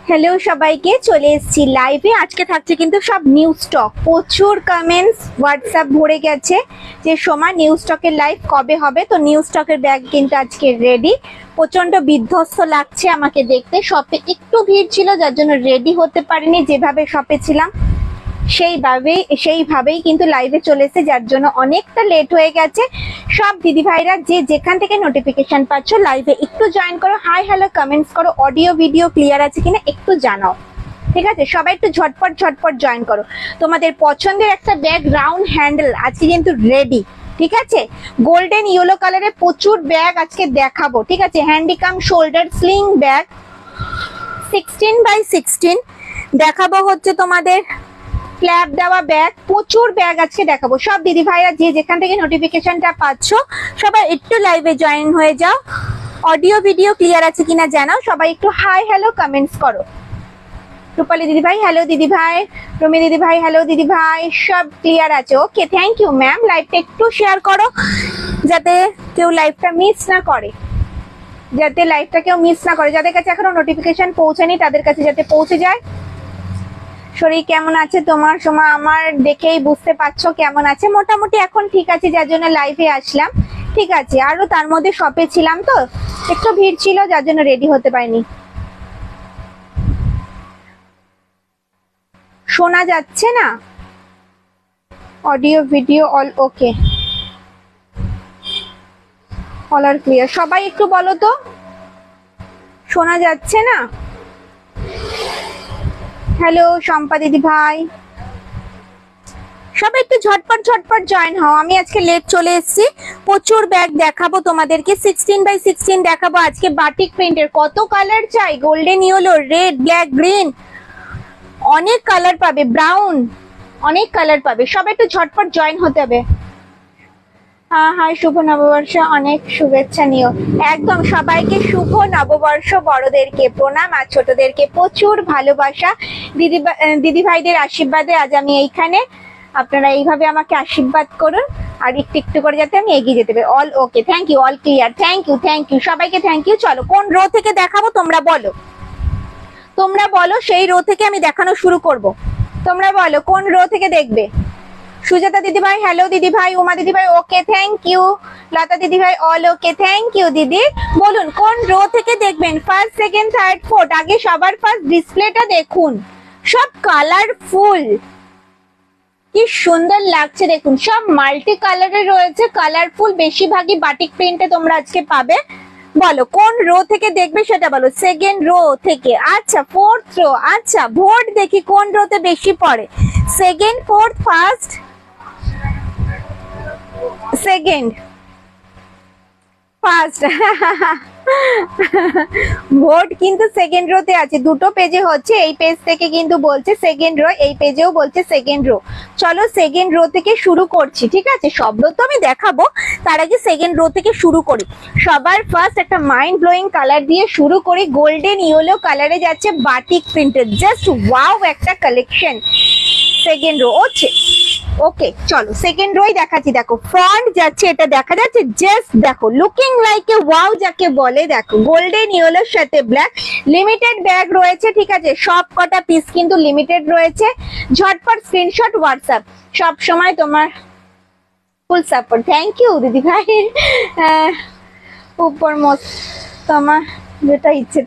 Hello সবাইকে, চলে এসেছি লাইভে। আজকে থাকছে কিন্তু সব নিউ স্টক, প্রচুর কমেন্টস হোয়াটসঅ্যাপ ভরে গেছে যে সোমা নিউ স্টকের লাইভ কবে হবে। তো নিউ স্টকের ব্যাগ কিন্তু আজকে রেডি। প্রচন্ড বিধ্বস্ত লাগছে আমাকে দেখতে। শপে একটু ভিড় ছিল যার জন্য রেডি হতে পারিনি, যেভাবে শপে ছিলাম সেইভাবেই কিন্তু লাইভে চলেছে, যার জন্য অনেকটা লেট হয়ে গেছে। সব দিদি ভাইরা যে যেখান থেকে নোটিফিকেশন পাচ্ছ লাইভে একটু জয়েন করো, হাই হ্যালো কমেন্টস করো, অডিও ভিডিও ক্লিয়ার আছে কিনা একটু জানাও, ঠিক আছে? সবাই একটু ঝটপট ঝটপট জয়েন করো। তোমাদের পছন্দের একটা ব্যাগ রাউন্ড হ্যান্ডেল আজকে কিন্তু রেডি, ঠিক আছে? গোল্ডেন ইয়েলো কালারে প্রচুর ব্যাগ আজকে দেখাবো, ঠিক আছে? হ্যান্ডিকাম শোল্ডার স্লিং ব্যাগ 16x16 দেখাবো। হচ্ছে তোমাদের ক্ল্যাপ দেওয়া ব্যাগ, প্রচুর ব্যাগ আজকে দেখাবো। সব দিদি ভাইরা যে যেখান থেকে নোটিফিকেশনটা পাচ্ছ সবাই একটু লাইভে জয়েন হয়ে যাও, অডিও ভিডিও ক্লিয়ার আছে কিনা জানাও। সবাই একটু হাই হ্যালো কমেন্টস করো। রূপালী দিদি ভাই হ্যালো, দিদি ভাই রমি দিদি ভাই হ্যালো, দিদি ভাই সব ক্লিয়ার আছে। ওকে, থ্যাংক ইউ ম্যাম। লাইভটা একটু শেয়ার করো যাতে কেউ লাইভটা মিস না করে, যাদের কাছে এখনো নোটিফিকেশন পৌঁছায়নি তাদের কাছে যাতে পৌঁছে যায়। শরীর কেমন আছে তোমার সোমা? আমার দেখেই বুঝতে পারছো কেমন আছে। মোটামুটি এখন ঠিক আছে, যার জন্য লাইভে আসলাম, ঠিক আছে? আরো তার মধ্যে শপে ছিলাম তো একটু ভিড় ছিল, যার জন্য রেডি হতে পারিনি। শোনা যাচ্ছে না? Audio video all okay, all are clear. সবাই একটু বলো তো, শোনা যাচ্ছে না? হ্যালো শম্পা দিদি ভাই, সবাই একটু ঝটপট ঝটপট জয়েন হও। আমি আজকে লেট চলে এসেছি। প্রচুর ব্যাগ দেখাবো তোমাদেরকে, 16x16 দেখাবো আজকে। বাটিক প্রিন্টের কত কালার চাই? Golden yellow, red, black, green, অনেক কালার পাবে, ব্রাউন, অনেক কালার পাবে। সবাই একটু ঝটপট জয়েন হতে হবে। হাই, শুভ নববর্ষ, অনেক শুভেচ্ছা নিও। একদম সবাইকে শুভ নববর্ষ। বড়দেরকে প্রণাম আর ছোটদেরকে প্রচুর ভালোবাসা। দিদি ভাইদের আশীর্বাদে আজ আমি এইখানে। আপনারা এইভাবে আমাকে আশীর্বাদ করুন আর একটু একটু করে যাতে আমি এগিয়ে যেতে পারি। All okay, thank you, all clear, thank you সবাইকে, থ্যাংক ইউ। চলো কোন রো থেকে দেখাবো তোমরা বলো, সেই রো থেকে আমি দেখানো শুরু করব। তোমরা বলো কোন রো থেকে দেখবে। সুজাতা দিদি ভাই হ্যালো, দিদি ভাই উমা দিদি ভাই ওকে, থ্যাংক ইউ। লতা দিদি ভাই অল ওকে, থ্যাংক ইউ। দিদি বলুন কোন রো থেকে দেখবেন, ফার্স্ট, সেকেন্ড, থার্ড, ফোর্থ। আগে সবার ফার্স্ট ডিসপ্লেটা দেখুন, সব কালারফুল, কি সুন্দর লাগছে দেখুন। সব মাল্টি কালারের রয়েছে, কালারফুল, বেশিরভাগই বাটিক প্রিন্টে তোমরা আজকে পাবে। বলো কোন রো থেকে দেখবে সেটা বলো। সেকেন্ড রো থেকে, আচ্ছা ফোর্থ রো, আচ্ছা ভোট দেখি কোন রোতে বেশি পড়ে। Second, fourth, first, second, first. Vote কিন্তু সেকেন্ড রোতে আছে, দুটো পেজে হচ্ছে। এই পেজ থেকে কিন্তু বলছে সেকেন্ড রো, এই পেজেও বলছে সেকেন্ড রো। চলো সেকেন্ড রো থেকে শুরু করছি, ঠিক আছে? সব রো তো আমি দেখাবো, তার আগে সেকেন্ড রো থেকে শুরু করি। সবার ফার্স্ট একটা মাইন্ড ব্লোয়িং কালার দিয়ে শুরু করি। গোল্ডেন ইয়েলো কালারে যাচ্ছে বাটিক প্রিন্টেড, জাস্ট ওয়াও একটা কালেকশন। সেকেন্ড রো হচ্ছে ওকে, চলো সেকেন্ড রোই দেখাচ্ছি। দেখো ফ্রন্ট যাচ্ছে, এটা দেখা যাচ্ছে, জাস্ট দেখো লুকিং লাইক এ ওয়াও যাকে বলে। দেখো গোল্ডেন ইয়েলোর সাথে ব্ল্যাক, লিমিটেড ব্যাগ রয়েছে, ঠিক আছে? সব কটা পিস কিন্তু লিমিটেড রয়েছে। ঝটপট স্ক্রিনশট হোয়াটসঅ্যাপ, সব সময় তোমার ফুল সাপোর্ট। থ্যাংক ইউ দিদি ভাই। উপর মোস্ট তোমার যেটা ইচ্ছে,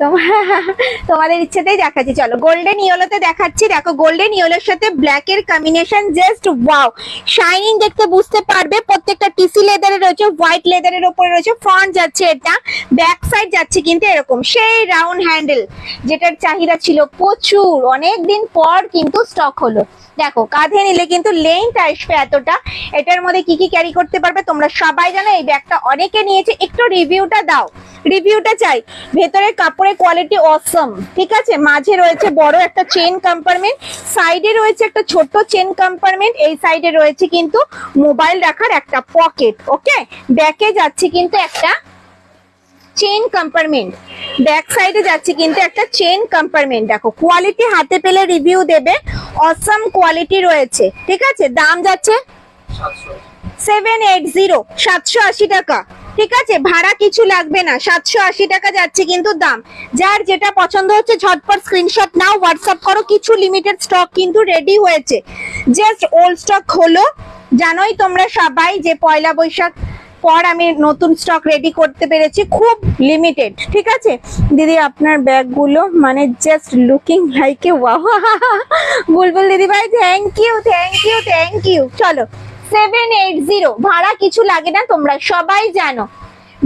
তোমাদের ইচ্ছেতেই দেখাচ্ছি। চলো গোল্ডেন ইয়েলোতে দেখাচ্ছি। দেখো গোল্ডেন ইয়েলোর সাথে ব্ল্যাক এর কম্বিনেশন, জাস্ট ওয়াও, শাইনিং দেখতে বুঝতে পারবে। প্রত্যেকটা টিসি লেদারে রয়েছে, হোয়াইট লেদারের উপরে রয়েছে। ফ্রন্ট যাচ্ছে এটা, ব্যাক সাইড যাচ্ছে কিন্তু এরকম সেই রাউন্ড হ্যান্ডেল, যেটার চাহিদা ছিল প্রচুর, অনেকদিন পর কিন্তু স্টক হলো। দেখো কাঁধে নিলে কিন্তু লেন্থ আসবে এতটা। এটার মধ্যে কি কি ক্যারি করতে পারবে তোমরা সবাই জানো। এই ব্যাগটা অনেকে নিয়েছে, একটু রিভিউটা দাও, রিভিউটা চাই। ভেতরের কাপড়ের কোয়ালিটি অসম, ঠিক আছে? মাঝে রয়েছে বড় একটা চেন কম্পার্টমেন্ট, সাইডে রয়েছে একটা ছোট্ট চেন কম্পার্টমেন্ট, এই সাইডে রয়েছে কিন্তু মোবাইল রাখার একটা পকেট। ওকে, ব্যাকে যাচ্ছে কিন্তু একটা চেন কম্পার্টমেন্ট, ব্যাক সাইডে যাচ্ছে কিন্তু একটা চেন কম্পার্টমেন্ট। দেখো কোয়ালিটি হাতে পেলে রিভিউ দেবে, অসাম কোয়ালিটি রয়েছে, ঠিক আছে। দাম যাচ্ছে 780, 780 টাকা, ঠিক আছে। ভাড়া কিছু লাগবে না, 780 টাকা যাচ্ছে কিন্তু দাম। যার যেটা পছন্দ হচ্ছে ঝটপট স্ক্রিনশট নাও, হোয়াটসঅ্যাপ করো। কিছু লিমিটেড স্টক কিন্তু রেডি হয়েছে, জাস্ট ওল্ড স্টক হলো। জানোই তোমরা সবাই যে পয়লা বৈশাখ পর আমি নতুন স্টক রেডি করতে পেরেছি, খুব লিমিটেড, ঠিক আছে। দিদি আপনার ব্যাগগুলো মানে just looking like a wow. বুলবুল দিদি ভাই thank you, thank you, thank you. চলো 780, ভাড়া কিছু লাগে না, তোমরা সবাই জানো।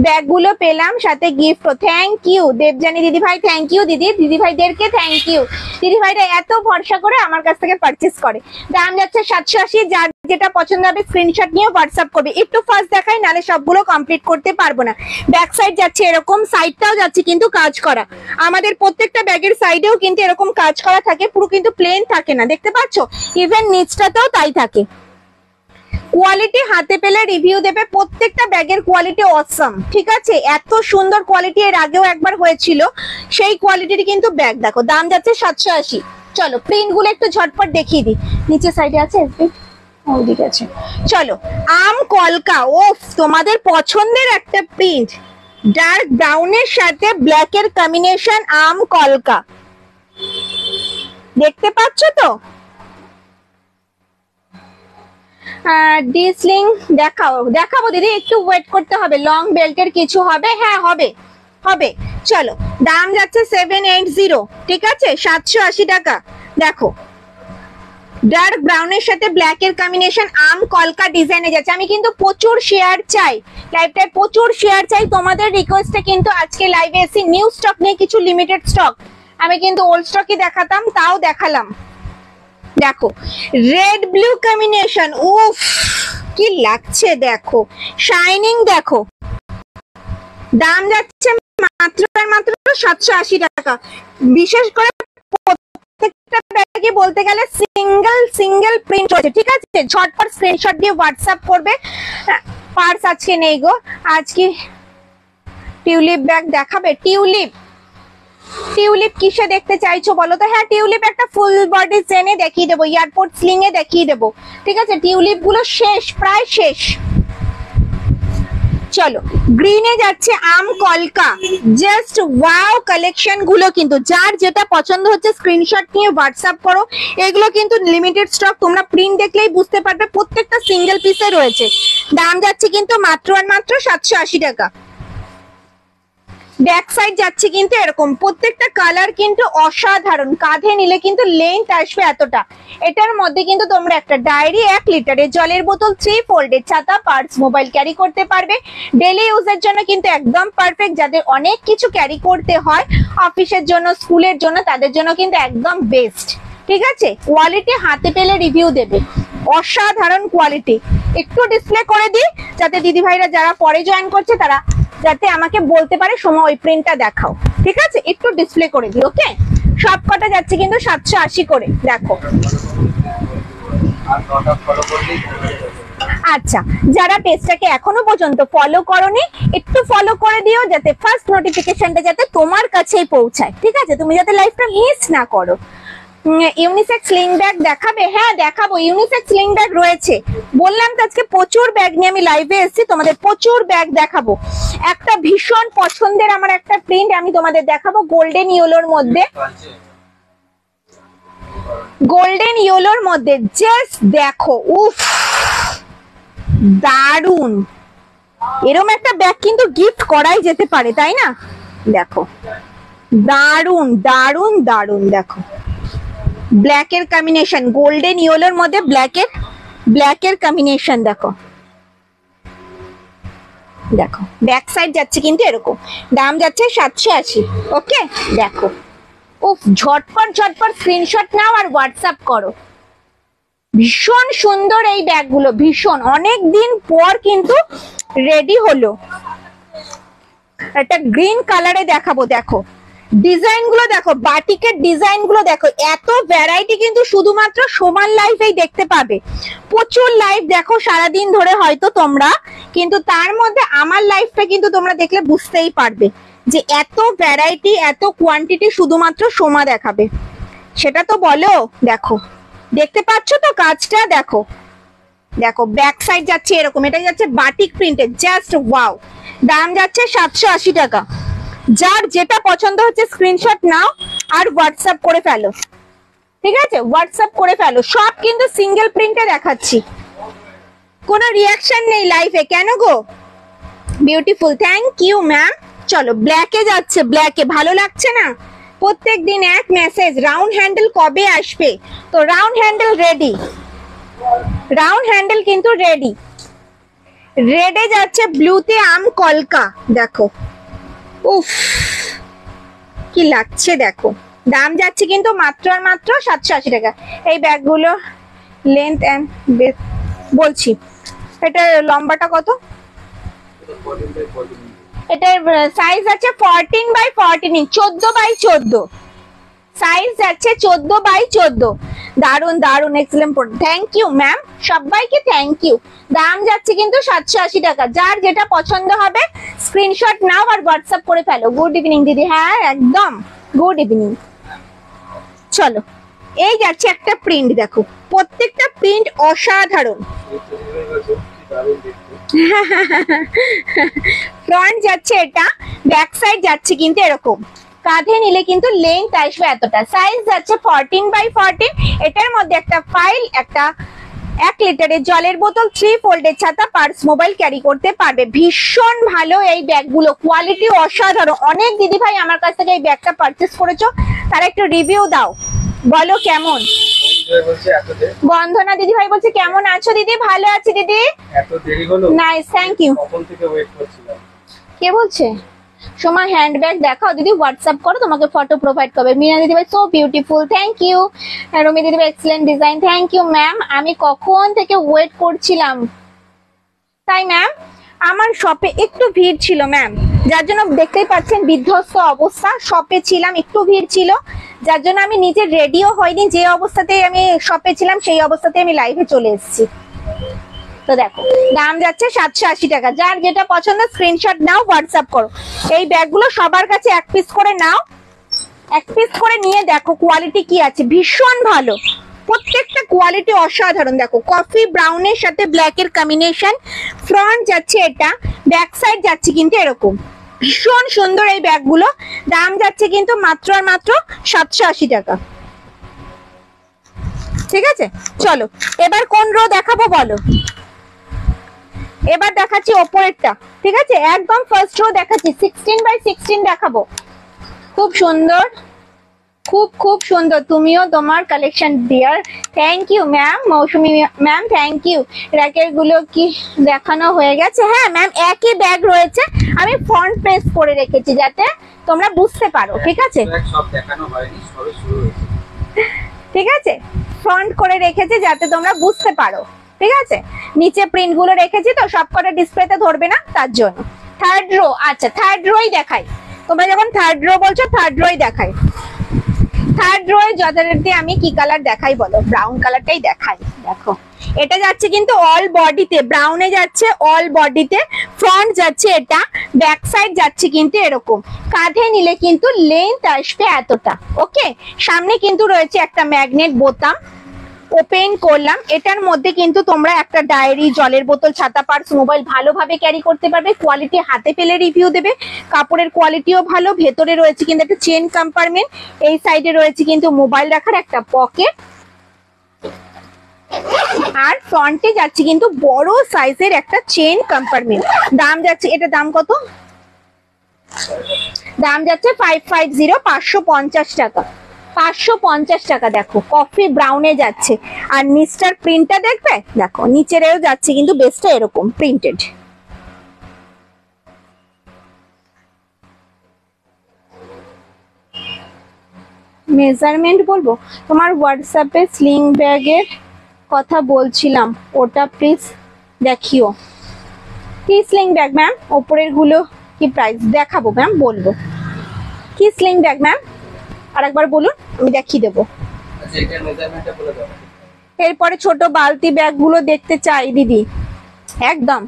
ব্যাগগুলো পেলাম, সাথে গিফট। থ্যাংক ইউ দেবজানি দিদি ভাই, থ্যাংক ইউ দিদি, দিদি ভাইদেরকে থ্যাংক ইউ। দিদি ভাইরা এত ভরসা করে আমার কাছ থেকে পারচেস করে। দাম যাচ্ছে 780, যার যেটা পছন্দ হবে স্ক্রিনশট নিয়ে হোয়াটসঅ্যাপ করবে। একটু ফার্স্ট দেখাই, নালে সবগুলো কমপ্লিট করতে পারবো না। ব্যাক সাইড যাচ্ছে এরকম, সাইডটাও যাচ্ছে কিন্তু কাজ করা। আমাদের প্রত্যেকটা ব্যাগের সাইডেও কিন্তু এরকম কাজ করা থাকে, পুরো কিন্তু প্লেন থাকে না, দেখতে পাচ্ছ। ইভেন নিচটাতেও তাই থাকে। কোয়ালিটি হাতে পেলে রিভিউ দেবে, প্রত্যেকটা ব্যাগের কোয়ালিটি অসাম, ঠিক আছে। এত সুন্দর কোয়ালিটি এর আগেও একবার হয়েছিল, সেই কোয়ালিটির কিন্তু ব্যাগ। দেখো দাম যাচ্ছে 780। চলো প্রিন্ট গুলো একটু ঝটপট দেখিয়ে দিই। নিচে সাইডে আছে ওইদিকে আছে। চলো আম কলকা, ওফ তোমাদের পছন্দের একটা প্রিন্ট, ডার্ক ব্রাউনের সাথে ব্ল্যাকের কম্বিনেশন, আম কলকা, দেখতে পাচ্ছ তো। ডিসলিং দেখাবো দিদি, একটু ওয়েট করতে হবে। লং বেল্টের কিছু হবে? হ্যাঁ হবে, হবে। চলো দাম যাচ্ছে 780, ঠিক আছে, 780 টাকা। দেখো ডার্ক ব্রাউনের সাথে ব্ল্যাকের কম্বিনেশন, আম কলকা ডিজাইনে যাচ্ছে। আমি কিন্তু প্রচুর শেয়ার চাই, লাইভটায় প্রচুর শেয়ার চাই। তোমাদের রিকোয়েস্টে কিন্তু আজকে লাইভে এসে নিউ স্টক নিয়ে কিছু লিমিটেড স্টক, আমি কিন্তু ওল্ড স্টকই দেখাতাম, তাও দেখালাম। দেখো রেড ব্লু কম্বিনেশন, উফ কি লাগছে, দেখো শাইনিং, দেখো দাম যাচ্ছে মাত্র 780 টাকা। বিশেষ করে প্রত্যেকটা ব্যাগে বলতে গেলে সিঙ্গেল প্রিন্ট রয়েছে, ঠিক আছে। ঝটপট স্ক্রিনশট দিয়ে হোয়াটসঅ্যাপ করবে। পার্স আজকে নেই গো, আজকে টিউলিপ ব্যাগ দেখাবে। টিউলিপ কিসে দেখতে চাইছো বলো তো? হ্যাঁ টিউলিপ একটা ফুল বডি চেনে দেখিয়ে দেবো, এয়ারপোর্ট স্লিং এ দেখিয়ে দেবো, ঠিক আছে। টিউলিপ গুলো শেষ, প্রায় শেষ। চলো গ্রিনে যাচ্ছে আম কলকা, জাস্ট ওয়াও কালেকশন গুলো কিন্তু। যার যেটা পছন্দ হচ্ছে স্ক্রিনশট নিয়ে হোয়াটসঅ্যাপ করো। এগুলো কিন্তু লিমিটেড স্টক, তোমরা প্রিন্ট দেখলেই বুঝতে পারবে, প্রত্যেকটা সিঙ্গেল পিসে রয়েছে। দাম যাচ্ছে কিন্তু মাত্র 780 টাকা। ব্যাক সাইড যাচ্ছে কিন্তু এরকম, প্রত্যেকটা কালার কিন্তু অসাধারণ। কাঁধে নিলে কিন্তু লেন্থ আসবে এতটা। এটার মধ্যে কিন্তু তোমরা একটা ডায়েরি, 1 লিটারের জলের বোতল, 3 ফোল্ডের ছাতা, পার্স, মোবাইল ক্যারি করতে পারবে। ডেলি ইউজের জন্য কিন্তু একদম পারফেক্ট। যাদের অনেক কিছু ক্যারি করতে হয় অফিসের জন্য, স্কুলের জন্য, তাদের জন্য কিন্তু একদম বেস্ট, ঠিক আছে। কোয়ালিটি হাতে পেলে রিভিউ দেবে, অসাধারণ কোয়ালিটি। একটু ডিসপ্লে করে দিই যাতে দিদি ভাইরা যারা পরে জয়েন করছে তারা যাতে আমাকে বলতে পারে সময় ওই প্রিন্টটা দেখাও, ঠিক আছে। একটু ডিসপ্লে করে দিই, ওকে। সব কটা যাচ্ছে কিন্তু 780 করে। দেখো আচ্ছা, যারা পেজটাকে এখনো পর্যন্ত ফলো করোনি একটু ফলো করে দিও, যাতে ফার্স্ট নোটিফিকেশনটা যাতে তোমার কাছেই পৌঁছায়, ঠিক আছে। তুমি যাতে লাইভটা মিস না করো। ইউনিসেক্স স্লিং ব্যাগ দেখাবে? হ্যাঁ দেখাবো, ইউনিসেক্স স্লিং ব্যাগ রয়েছে। বললাম তো আজকে প্রচুর ব্যাগ নিয়ে আমি লাইভে এসেছি, তোমাদের প্রচুর ব্যাগ দেখাবো। একটা ভীষণ পছন্দের আমার একটা প্রিন্ট আমি তোমাদের দেখাবো, গোল্ডেন ইয়েলোর মধ্যে। গোল্ডেন ইয়েলোর মধ্যে জাস্ট দেখো, উফ দারুন। এরকম একটা ব্যাগ কিন্তু গিফট করাই যেতে পারে, তাই না? দেখো দারুন দারুন দারুন। দেখো ব্ল্যাকের কম্বিনেশন, গোল্ডেন ইয়েলোর মধ্যে ব্ল্যাকের কম্বিনেশন। দেখো দেখো ব্যাক সাইড যাচ্ছে কিন্তু এরকম। দাম যাচ্ছে 780, ওকে। দেখো উফ, ঝটপট স্ক্রিনশট নাও আর হোয়াটসঅ্যাপ করো। ভীষণ সুন্দর এই ব্যাগগুলো, ভীষণ অনেক দিন পর কিন্তু রেডি হলো। একটা গ্রিন কালারে দেখাবো, দেখো ডিজাইন গুলো দেখো, বাটিকের ডিজাইন গুলো দেখো, এত ভ্যারাইটি কিন্তু শুধুমাত্র সোমার লাইফেই দেখতে পাবে। প্রচুর লাইভ দেখো সারাদিন ধরে হয়তো তোমরা, কিন্তু তার মধ্যে আমার লাইফটা কিন্তু তোমরা দেখলে বুঝতেই পারবে যে এত ভ্যারাইটি এত কোয়ান্টিটি শুধুমাত্র সোমা দেখাবে। সেটা তো বলো। দেখো দেখতে পাচ্ছ তো কাজটা, দেখো দেখো ব্যাক সাইড যাচ্ছে এরকম, এটা যাচ্ছে বাটিক প্রিন্টেড, জাস্ট ওয়াও। দাম যাচ্ছে 780 টাকা। যার যেটা পছন্দ হচ্ছে স্ক্রিনশট নাও আর হোয়াটসঅ্যাপ করে ফেলো, ঠিক আছে? হোয়াটসঅ্যাপ করে ফেলো। সব কিন্তু সিঙ্গেল প্রিন্টে দেখাচ্ছি, কোনো রিয়াকশন নেই লাইফে। কেন গো? Beautiful, thank you ma'am. চলো ব্ল্যাকে যাচ্ছে, ব্ল্যাকে ভালো লাগছে না? প্রত্যেক দিন এক মেসেজ, রাউন্ড হ্যান্ডেল কবে আসবে? তো round handle ready, round handle কিন্তু রেডি। রেডে যাচ্ছে ব্লুতে আম কলকা, দেখো উফ কি লাগছে দেখো। দাম যাচ্ছে কিন্তু মাত্র আর মাত্র 780 টাকা। এই ব্যাগগুলো লেন্থ এন্ড বলছি, এটা লম্বাটা কত? এটার সাইজ আছে 14 বাই 14 ইঞ্চ, 14 বাই 14 সাইজ যাচ্ছে, 14 বাই 14। দারুন দারুন, excellent product. Thank you ma'am, সবাইকে থ্যাংক ইউ। দাম যাচ্ছে কিন্তু 780 টাকা। যার যেটা পছন্দ হবে স্ক্রিনশট নাও আর হোয়াটসঅ্যাপ করে ফেলো। গুড ইভিনিং দিদি। হ্যাঁ একদম গুড ইভিনিং। চলো এই যাচ্ছে একটা প্রিন্ট, দেখো প্রত্যেকটা প্রিন্ট অসাধারণ। ফ্রন্ট যাচ্ছে এটা, ব্যাক সাইড যাচ্ছে কিন্তু এরকম। কাঁধে নিলে কিন্তু লেন্থ আসবে এতটা। সাইজ যাচ্ছে 14 বাই 14। এটার মধ্যে একটা ফাইল, একটা 1 লিটারের জলের বোতল, 3 ফোল্ডের ছাতা, পার্স, মোবাইল ক্যারি করতে পারবে। ভীষণ ভালো এই ব্যাগগুলো, কোয়ালিটি অসাধারণ। অনেক দিদি ভাই আমার কাছ থেকে এই ব্যাগটা পারচেস করেছো, তারা একটু রিভিউ দাও, বলো কেমন। বন্ধনা দিদি ভাই বলছে কেমন আছো দিদি? ভালো আছি দিদি। এত দেরি হলো? Nice, thank you. কখন থেকে ওয়েট করছিলাম। কে বলছে? সোমা হ্যান্ডব্যাগ দেখাও দিদি, হোয়াটসঅ্যাপ করো, তোমাকে ফটো প্রোভাইড করবে। মিনা দিদি ভাই so beautiful, thank you. Romi দিদি ভাই excellent design, thank you ma'am. আমি কখন থেকে ওয়েট করছিলাম। তাই ম্যাম, আমার শপে একটু ভিড় ছিল ম্যাম, যার জন্য দেখতেই পাচ্ছেন বিধ্বস্ত অবস্থা। শপে ছিলাম, একটু ভিড় ছিল, যার জন্য আমি নিজে রেডিও হয়নি। যে অবস্থাতে আমি শপে ছিলাম সেই অবস্থাতে আমি লাইভে চলে এসেছি। তো দেখো দাম যাচ্ছে 780 টাকা। যার যেটা পছন্দ স্ক্রিনশট নাও, হোয়াটসঅ্যাপ করো। এই ব্যাগগুলো সবার কাছে 1 পিস করে নাও, 1 পিস করে নিয়ে দেখো কোয়ালিটি কি আছে। ভীষণ ভালো, প্রত্যেকটা কোয়ালিটি অসাধারণ। দেখো কফি ব্রাউনের সাথে ব্ল্যাকের কম্বিনেশন। ফ্রন্ট যাচ্ছে এটা, ব্যাক সাইড যাচ্ছে কিন্তু এরকম। ভীষণ সুন্দর এই ব্যাগগুলো। দাম যাচ্ছে কিন্তু মাত্র আর মাত্র 780 টাকা। ঠিক আছে, চলো এবার কোন রো দেখাবো বলো। এবার দেখাচ্ছি ওপরেরটা, ঠিক আছে? একদম ফার্স্ট রো দেখাচ্ছি, 16 বাই 16 দেখাবো। খুব সুন্দর, খুব খুব সুন্দর। তুমিও তোমার collection dear, thank you ma'am. Moushumi ma'am thank you. র্যাকের গুলো কি দেখানো হয়ে গেছে? হ্যাঁ ম্যাম, একই ব্যাগ রয়েছে, আমি ফ্রন্ট প্রেস করে রেখেছি যাতে তোমরা বুঝতে পারো। ঠিক আছে, সব দেখানো হয়নি, সবে শুরু হয়েছে। ঠিক আছে, ফ্রন্ট করে রেখেছি যাতে তোমরা বুঝতে পারো। ঠিক আছে, নিচে প্রিন্ট গুলো রেখেছি তো সবকটা ডিসপ্লেতে ধরবে না, তার জন্য। থার্ড রো, আচ্ছা থার্ড রোই দেখাই। তোমরা যখন থার্ড রো বলছো থার্ড রোই দেখাই। থার্ড রো যথারীতি আমি কি কালার দেখাই বলো? ব্রাউন কালারটাই দেখাই। দেখো এটা যাচ্ছে কিন্তু অল বডিতে, ব্রাউনে যাচ্ছে অল বডিতে। ফ্রন্ট যাচ্ছে এটা, ব্যাক সাইড যাচ্ছে কিন্তু এরকম। কাঁধে নিলে কিন্তু লেন্থ আসবে এতটা। ওকে, সামনে কিন্তু রয়েছে একটা ম্যাগনেট বোতাম, ওপেন করলাম। এটার মধ্যে কিন্তু তোমরা একটা ডায়েরি, জলের বোতল, ছাতা, পার্স, মোবাইল ভালোভাবে ক্যারি করতে পারবে। কোয়ালিটি হাতে পেলে রিভিউ দেবে। কাপড়ের কোয়ালিটিও ভালো। ভেতরে রয়েছে কিন্তু একটা চেন কম্পার্টমেন্ট, এই সাইডে রয়েছে কিন্তু মোবাইল রাখার একটা পকেট, আর ফ্রন্টে যাচ্ছে কিন্তু বড় সাইজের একটা চেন কম্পার্টমেন্ট। দাম যাচ্ছে, এটা দাম কত? দাম যাচ্ছে 550, 550 টাকা। 550 টাকা। দেখো কফি ব্রাউনে যাচ্ছে, আর নিচটার প্রিন্টটা দেখবে, দেখো নিচেরও যাচ্ছে কিন্তু বেসটা এরকম প্রিন্টেড। মেজারমেন্ট বলবো? তোমার হোয়াটসঅ্যাপে স্লিং ব্যাগের কথা বলছিলাম, ওটা প্লিজ দেখিও। কি স্লিং ব্যাগ ম্যাম? ওপরের গুলো কি প্রাইস দেখাবো ম্যাম? বলবো। কি স্লিং ব্যাগ ম্যাম? আরেকবার বলুন, আমি দেখিয়ে দেবো। আচ্ছা এটার মেজারমেন্টটা বলে দাও। এরপরে ছোট বালতি ব্যাগ গুলো দেখতে চাই দিদি। একদম,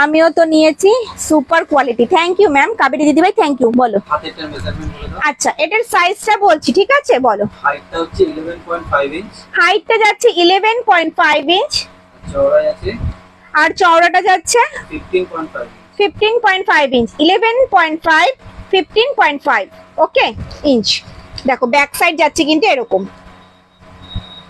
আমিও তো নিয়েছি, super quality. Thank you ma'am, Kaberi দিদি ভাই, থ্যাংক ইউ। বলো। হাতেরটার মেজারমেন্ট বলে দাও। আচ্ছা, এটার সাইজটা বলছি, ঠিক আছে? বলো। হাইটটা হচ্ছে 11.5 ইঞ্চ, হাইটটা যাচ্ছে 11.5 ইঞ্চ, চওড়া আছে আর চওড়াটা যাচ্ছে 15.5 ইঞ্চ। 15.5 ইঞ্চ। 11.5, 15.5, ওকে ইঞ্চ। দেখো ব্যাক সাইড যাচ্ছে কিন্তু এরকম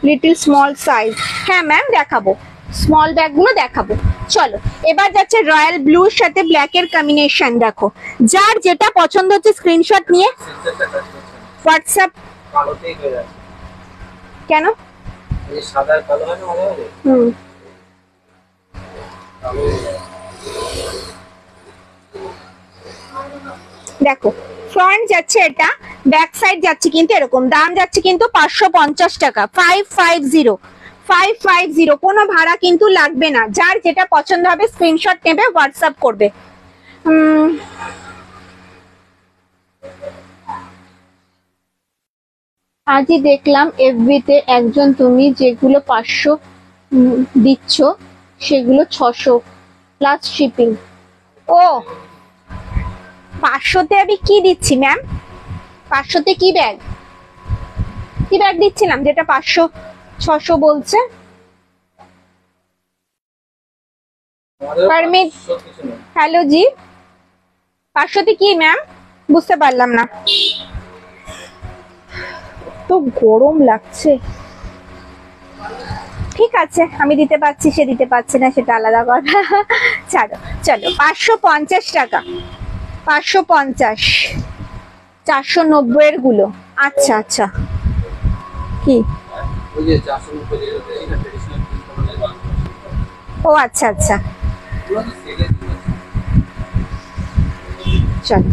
লিটল স্মল সাইজ। হ্যাঁ ম্যাম দেখাবো, স্মল ব্যাগ গুলো দেখাবো। চলো, এবার যাচ্ছে রয়্যাল ব্লুর সাথে ব্ল্যাক এর কম্বিনেশন। দেখো, যার যেটা পছন্দ হচ্ছে স্ক্রিনশট নিয়ে সেন্টারটা কাজ করছে না, হোয়াটসঅ্যাপ। কালোতেই হয়ে যাচ্ছে। কেন? এই সাদা আর কালো হয় না মাঝে মাঝে, হুম, কালো হয়ে যায়। দেখো ফ্রন্ট যাচ্ছে এটা, ব্যাক সাইড যাচ্ছে কিন্তু এরকম। দাম যাচ্ছে কিন্তু 550 টাকা। 550, 550, কোনো ভাড়া কিন্তু লাগবে না। যার যেটা পছন্দ হবে স্ক্রিনশট নেবে, হোয়াটসঅ্যাপ করবে। আজই দেখলাম এফবিতে একজন, তুমি যেগুলো 500 দিচ্ছ সেগুলো 600 প্লাস শিপিং। ও, 500-তে আমি কি দিচ্ছি ম্যাম? 500-তে কি ব্যাগ দিচ্ছিলাম যেটা 500-600 বলছে? আমাদের পারমিট, সব কিছু নেই। হ্যালো জি, 500-তে কি ম্যাম? বুঝতে পারলাম না। তো গরম লাগছে। ঠিক আছে, আমি দিতে পারছি, সে দিতে পারছে না, সেটা আলাদা কথা। ছাড়ো, চলো 550 টাকা। 550, 490 এর গুলো। আচ্ছা আচ্ছা, কি? ওই যে 490 যেটা এটা ট্রেডিশনাল প্রিন্ট করা যায়। ও আচ্ছা আচ্ছা, পুরো তো সেলে চলো।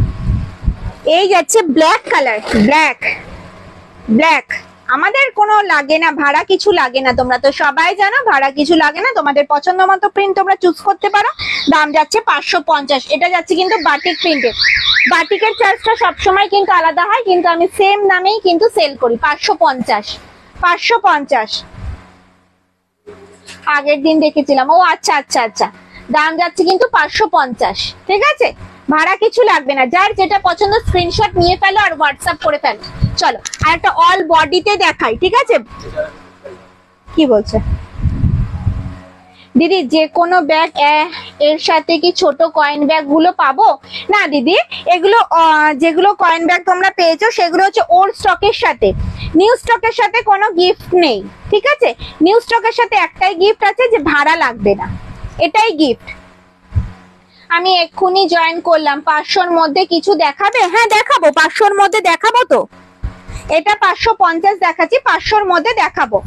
এই যাচ্ছে ব্ল্যাক কালার, ব্ল্যাক। আমাদের কোনো লাগে না, ভাড়া কিছু লাগে না, তোমরা তো সবাই জানো ভাড়া কিছু লাগে না। তোমাদের পছন্দ মতো প্রিন্ট তোমরা চুজ করতে পারো। দাম যাচ্ছে 550। এটা যাচ্ছে কিন্তু বাটিক প্রিন্টের। বাটিকের চার্জটা সবসময় কিন্তু আলাদা হয়, কিন্তু আমি সেম দামেই কিন্তু সেল করি। 550, 550। আগের দিন দেখেছিলাম। ও আচ্ছা আচ্ছা আচ্ছা, দাম যাচ্ছে কিন্তু 550। ঠিক আছে, ভাড়া কিছু লাগবে না। যার যেটা পছন্দ স্ক্রিনশট নিয়ে ফেলো আর হোয়াটসঅ্যাপ করে ফেলো। চলো, আর একটা অল বডিতে দেখাই, ঠিক আছে? কি বলছে দিদি? যে কোনো ব্যাগ এর সাথে কি ছোট কয়েন ব্যাগ গুলো পাবো? না দিদি, এগুলো যেগুলো কয়েন ব্যাগ তোমরা পেয়েছো সেগুলো হচ্ছে ওল্ড স্টকের সাথে। নিউ স্টকের সাথে কোনো গিফট নেই, ঠিক আছে? নিউ স্টকের সাথে একটাই গিফট আছে, যে ভাড়া লাগবে না, এটাই গিফট। আমি এক্ষুনি জয়েন করলাম। 500-র মধ্যে কিছু দেখাবে? হ্যাঁ দেখাবো, 500-র মধ্যে দেখাবো তো। এটা 550 দেখাচ্ছি, 500-র মধ্যে দেখাবো।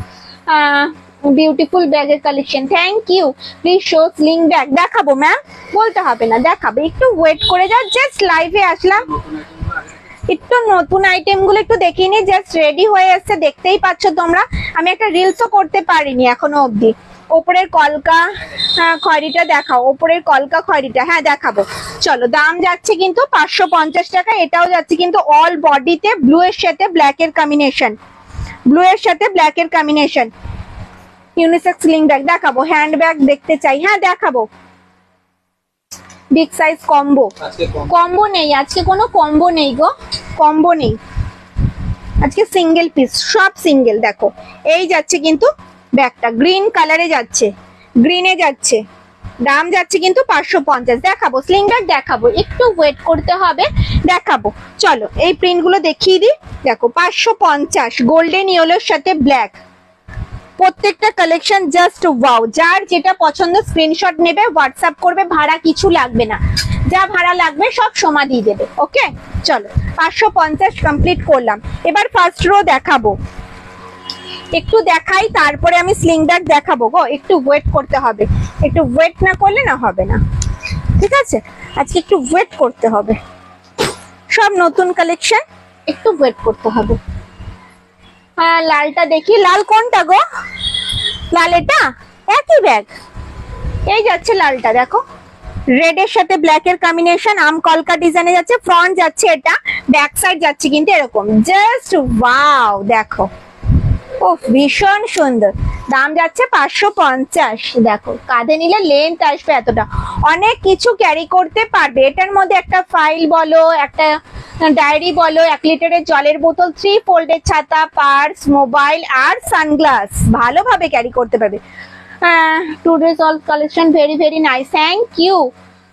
বিউটিফুল ব্যাগের collection, thank you. Please show sling bag. দেখাবো ম্যাম, বলতে হবে না, দেখাবো। একটু ওয়েট করে যাও, জাস্ট লাইভে আসলাম, একটু নতুন আইটেম গুলো একটু দেখিয়ে নি। জাস্ট রেডি হয়ে এসছে, দেখতেই পাচ্ছ তোমরা। আমি একটা রিলসও করতে পারিনি এখনো অবধি। ওপরের কলকা খয়রিটা দেখাও, ওপরের কলকা খয়রিটা। হ্যাঁ দেখাবো, চলো। দাম যাচ্ছে কিন্তু 550 টাকা। এটাও যাচ্ছে কিন্তু অল বডিতে ব্লু এর সাথে ব্ল্যাক এর কম্বিনেশন, ইউনিসেক্স স্লিং ব্যাগ দেখাবো। হ্যান্ড ব্যাগ দেখতে চাই? হ্যাঁ দেখাবো। বিগ সাইজ কম্বো, কম্বো নেই আজকে, কোনো কম্বো নেই গো, কম্বো নেই আজকে, সিঙ্গেল পিস, সব সিঙ্গেল। দেখো, এই যাচ্ছে কিন্তু ব্যাগটা গ্রিন কালারে যাচ্ছে, গ্রিনে যাচ্ছে। দাম যাচ্ছে কিন্তু 550। দেখাবো স্লিং ব্যাগ, দেখাবো, একটু ওয়েট করতে হবে, দেখাবো। চলো, এই প্রিন্ট গুলো দেখিয়ে দিই। দেখো 550, গোল্ডেন ইয়েলোর সাথে ব্ল্যাক। প্রত্যেকটা কালেকশন জাস্ট ওয়াও। যার যেটা পছন্দ স্ক্রিনশট নেবে, হোয়াটসঅ্যাপ করবে, ভাড়া কিছু লাগবে না। যা ভাড়া লাগবে সব সোমা দিয়ে দেবে। ওকে, চলো 550 কমপ্লিট করলাম। এবার ফার্স্ট রো দেখাবো, একটু দেখাই, তারপরে আমি স্লিং ব্যাগ দেখাবো গো। একটু ওয়েট করতে হবে, একটু ওয়েট না করলে না হবে না, ঠিক আছে? আজকে একটু ওয়েট করতে হবে, সব নতুন কালেকশন, একটু ওয়েট করতে হবে। হ্যাঁ, লালটা দেখি। লাল কোনটা গো? লাল এটা, একই ব্যাগ। এই যাচ্ছে লালটা, দেখো রেড এর সাথে ব্ল্যাক এর কম্বিনেশন, আম কলকা ডিজাইনে যাচ্ছে। ফ্রন্ট যাচ্ছে এটা, ব্যাক সাইড যাচ্ছে কিন্তু এরকম, জাস্ট ওয়াও দেখো, ও ভীষণ সুন্দর। দাম যাচ্ছে 550। দেখো কাঁধে নিলে লেন্থ আসবে এতটা, অনেক কিছু ক্যারি করতে পারবে। এটার মধ্যে একটা ফাইল বলো, একটা ডায়েরি বলো, 1 লিটারের জলের বোতল, 3 ফোল্ডের ছাতা, পার্স, মোবাইল আর সানগ্লাস ভালোভাবে ক্যারি করতে পারবে। Today's all collection very very nice, thank you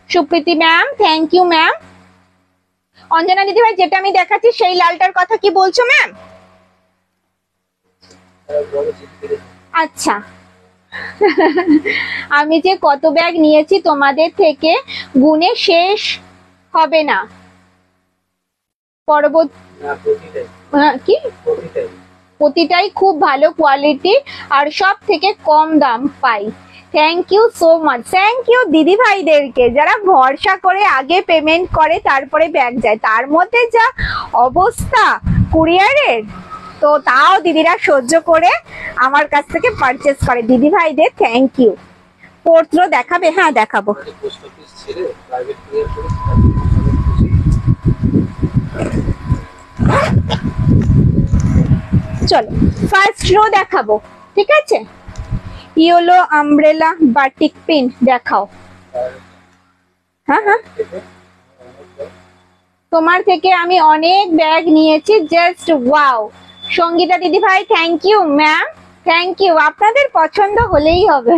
Supriti ma'am, thank you ma'am. Anjana দিদি ভাই, যেটা আমি দেখাচ্ছি সেই লালটার কথা কি বলছো ম্যাম? আচ্ছা আমি যে কত ব্যাগ নিয়েছি তোমাদের থেকে গুণে শেষ হবে না। কি প্রতিটাই খুব ভালো কোয়ালিটি আর সব থেকে কম দাম পাই। Thank you so much, thank you দিদি ভাইদেরকে যারা ভরসা করে আগে পেমেন্ট করে তারপরে ব্যাগ যায়। তার মধ্যে যা অবস্থা কুরিয়ারের, তো তাও দিদিরা সহ্য করে আমার কাছ থেকে পারচেস করে। দিদি ভাইদের থ্যাংক ইউ। পত্র দেখাবে? হ্যাঁ দেখাবো। চলো ফার্স্ট রো দেখাবো, ঠিক আছে? ইয়েলো আমব্রেলা বাটিক প্রিন্ট দেখাও। হ্যাঁ হ্যাঁ, তোমার থেকে আমি অনেক ব্যাগ নিয়েছি, জাস্ট ওয়াও। সঙ্গীতা দিদি ভাই thank you ma'am, thank you. আপনাদের পছন্দ হলেই হবে,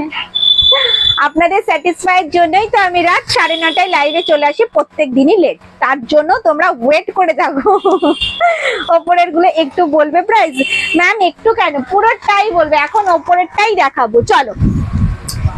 আপনাদের স্যাটিসফাইয়ের জন্যই তো আমি রাত 9:30টায় লাইভে চলে আসি প্রত্যেক দিনই লেট, তার জন্য তোমরা ওয়েট করে থাকো। ওপরের গুলো একটু বলবে প্রাইস? ম্যাম একটু কেন, পুরোটাই বলবে। এখন ওপরেরটাই দেখাবো। চলো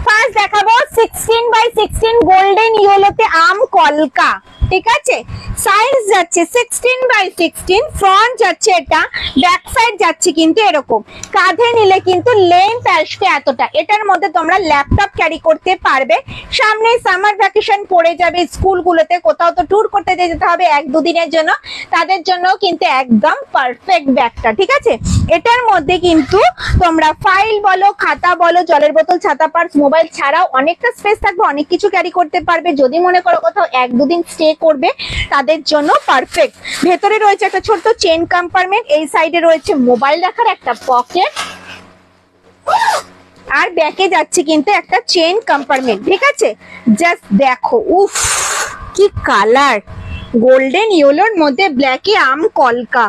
ফার্স্ট দেখাবো 16x16 গোল্ডেন ইয়েলোতে আম কলকা, ঠিক আছে? সাইজ যাচ্ছে 16x16, ফ্রন্ট যাচ্ছে এটা, ব্যাক সাইড যাচ্ছে কিন্তু এরকম। কাঁধে নিলে কিন্তু লেন্থ আসবে এতটা। এটার মধ্যে তোমরা ল্যাপটপ ক্যারি করতে পারবে। সামনে সামার ভ্যাকেশন পড়ে যাবে, স্কুলগুলোতে কোথাও তো ট্যুর করতে যেতে হবে 1-2 দিনের জন্য, তাদের জন্য কিন্তু একদম পারফেক্ট ব্যাগটা, ঠিক আছে? এটার মধ্যে কিন্তু তোমরা ফাইল বলো, খাতা বলো, জলের বোতল, ছাতা, পার্স, মোবাইল ছাড়াও অনেকটা স্পেস থাকবে, অনেক কিছু ক্যারি করতে পারবে। যদি মনে করো কোথাও 1-2 দিন স্টে করবে তাদের জন্য পারফেক্ট। ভেতরে রয়েছে একটা ছোট্ট চেন কম্পার্টমেন্ট, এই সাইডে রয়েছে মোবাইল রাখার একটা পকেট, আর ব্যাকে যাচ্ছে কিন্তু একটা চেন কম্পার্টমেন্ট, ঠিক আছে? জাস্ট দেখো, উফ কি কালার, গোল্ডেন ইয়েলোর মধ্যে ব্ল্যাকে আম কলকা,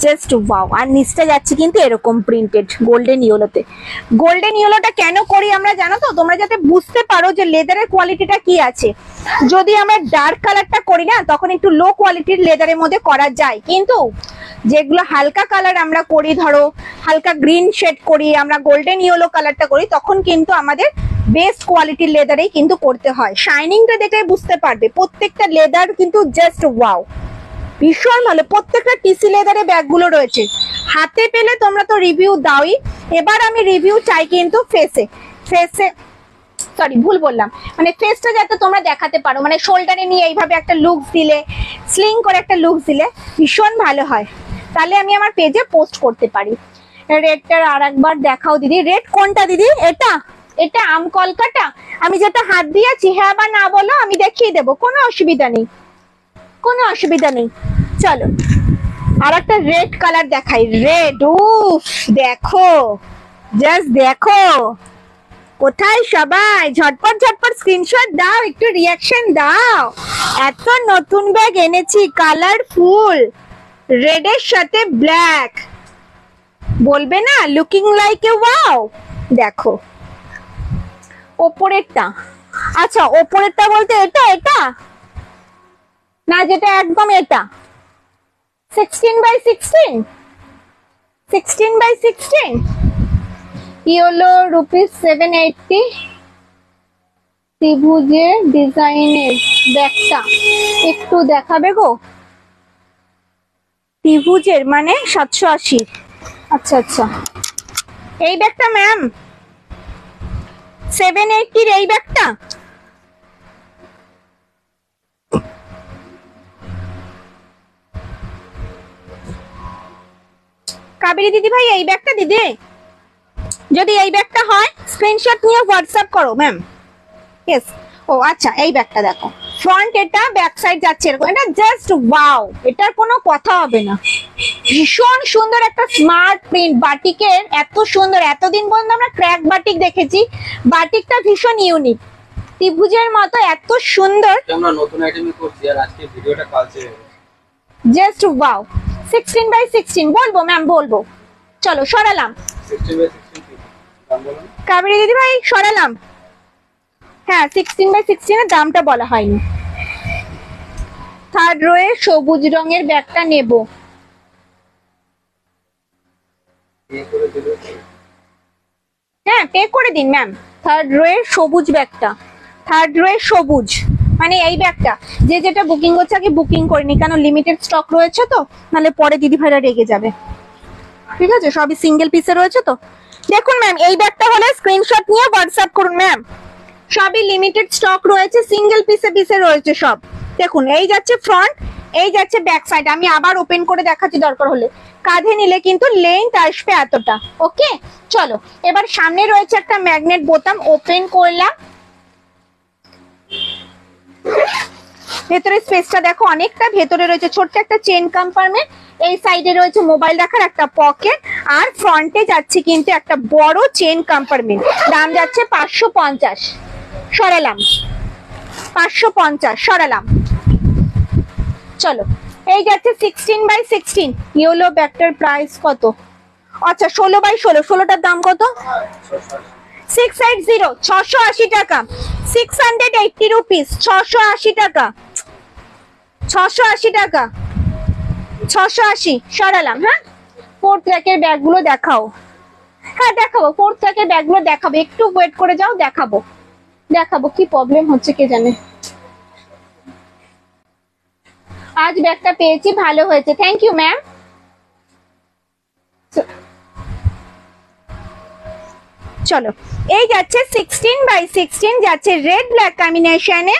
জাস্ট ওয়াও। আর নিচটা যাচ্ছে কিন্তু এরকম প্রিন্টেড গোল্ডেন ইয়েলোতে। গোল্ডেন ইয়েলোটা কেন করি আমরা জানো তো? তোমরা যাতে বুঝতে পারো যে লেদারের কোয়ালিটিটা কি আছে। যদি আমরা ডার্ক কালারটা করি না, তখন একটু লো কোয়ালিটির লেদারের মধ্যে করা যায়, কিন্তু যেগুলো হালকা কালার আমরা করি, ধরো হালকা গ্রিন শেড করি, আমরা গোল্ডেন ইয়েলো কালারটা করি, তখন কিন্তু আমাদের বেস্ট কোয়ালিটির লেদারেই কিন্তু করতে হয়। শাইনিংটা দেখে বুঝতে পারবে, প্রত্যেকটা লেদার কিন্তু জাস্ট ওয়াও, ভীষণ ভালো। প্রত্যেকটা টিসি লেদারে ব্যাগগুলো রয়েছে, হাতে পেলে তোমরা তো রিভিউ দাওই। এবার আমি রিভিউ চাই কিন্তু ফেসে, সরি ভুল বললাম, মানে ফেসটা যাতে তোমরা দেখাতে পারো, মানে শোল্ডারে নিয়ে এইভাবে একটা লুক দিলে, স্লিং করে একটা লুক দিলে ভীষণ ভালো হয়, তাহলে আমি আমার পেজে পোস্ট করতে পারি। রেডটার আর একবার দেখাও দিদি। রেড কোনটা দিদি? এটা, এটা আম কলকাটা। আমি যেটা হাত দিয়েছি, হ্যাঁ বা না বলো, আমি দেখিয়ে দেবো, কোনো অসুবিধা নেই, কোনো অসুবিধা নেই। চলো আর একটা রেড কালার দেখাই। রেড, উফ দেখো, জাস্ট দেখো, কোথায় সবাই ঝটপট ঝটপট স্ক্রিনশট দাও, একটু রিয়াকশন দাও। এত নতুন ব্যাগ এনেছি, কালারফুল, রেডের সাথে ব্ল্যাক, বলবে না লুকিং লাইক এ ওয়াও। দেখো ওপরেরটা, আচ্ছা ওপরেরটা বলতে এটা, এটা না যেটা একদম এটা 16x16, 16x16 ইয়েলো ₹780, ত্রিভুজের ডিজাইনের ব্যাগটা একটু দেখাবে গো। ত্রিভুজের মানে 780। আচ্ছা আচ্ছা, এই ব্যাগটা ম্যাম 780 এই ব্যাগটা। কাবেরী দিদি ভাই এই ব্যাগটা দিদি, যদি এই ব্যাগটা হয় স্ক্রিনশট নিয়ে হোয়াটসঅ্যাপ করো ম্যাম। ইয়েস, ও আচ্ছা এই ব্যাগটা দেখো ফ্রন্ট এটা, ব্যাক সাইড যাচ্ছে এরকম, এটা জাস্ট ওয়াও, এটার কোনো কথা হবে না। ভীষণ সুন্দর একটা স্মার্ট প্রিন্ট বাটিকের, এত সুন্দর। এতদিন পর্যন্ত আমরা ক্র্যাক বাটিক দেখেছি, বাটিকটা ভীষণ ইউনিক, ত্রিভুজের মতো এত সুন্দর। আমরা নতুন আইটেমই করছি আর আজকে ভিডিওটা কালচে জাস্ট ওয়াও। 16x16 বলবো ম্যাম, বলবো। চলো সরালাম 16x16 দাম বলুন কাবেরী দিদি ভাই, সরালাম। হ্যাঁ 16x16 এর দামটা বলা হয়নি। থার্ড রোয়ে সবুজ রঙের ব্যাগটা নেব। এই করে দিলে হ্যাঁ পে করে দিন ম্যাম। থার্ড রোয়ের সবুজ ব্যাগটা, থার্ড রোয়ের সবুজ মানে এই ব্যাগটা। যে যেটা বুকিং করছে আগে বুকিং করে নি, কারণ লিমিটেড স্টক রয়েছে তো, নাহলে পরে দিদি ভাইরা রেগে যাবে। ঠিক আছে, সবই সিঙ্গেল পিসে রয়েছে তো। দেখুন ম্যাম, এই ব্যাগটা হলে স্ক্রিনশট নিয়ে হোয়াটসঅ্যাপ করুন ম্যাম। সবই লিমিটেড স্টক রয়েছে, সিঙ্গেল পিসে পিসে রয়েছে সব। দেখুন এই যাচ্ছে ফ্রন্ট, এই যাচ্ছে ব্যাক সাইড। আমি আবার ওপেন করে দেখাচ্ছি দরকার হলে। কাঁধে নিলে কিন্তু লেন্থ আসবে এতটা। ওকে চলো, এবার সামনে রয়েছে একটা ম্যাগনেট বোতাম, ওপেন করলাম। ভেতরে স্পেসটা দেখো অনেকটা, ভেতরে রয়েছে ছোট্ট একটা চেন কম্পার্টমেন্ট, এই সাইডে রয়েছে মোবাইল রাখার একটা পকেট, আর ফ্রন্টে যাচ্ছে কিন্তু একটা বড় চেন কম্পার্টমেন্ট। দাম যাচ্ছে 550, সরালাম 550, সরালাম। চলো এই যাচ্ছে 16x16 ইয়েলো ব্যাগটার প্রাইস কত? আচ্ছা 16x16, 16টার দাম কত? 680, 680 টাকা, 680 রুপিস, 680 টাকা, 680 টাকা, 680, সরালাম। হ্যাঁ ফোর্থ র্যাকের ব্যাগগুলো দেখাও। হ্যাঁ দেখাবো, ফোর্থ র্যাকের ব্যাগগুলো দেখাবো, একটু ওয়েট করে যাও, দেখাবো দেখাবো। কি প্রবলেম হচ্ছে কে জানে। আজ ব্যাগটা পেয়েছি, ভালো হয়েছে, থ্যাংক ইউ ম্যাম। চলো এই যাচ্ছে 16x16, যাচ্ছে রেড ব্ল্যাক কম্বিনেশনে,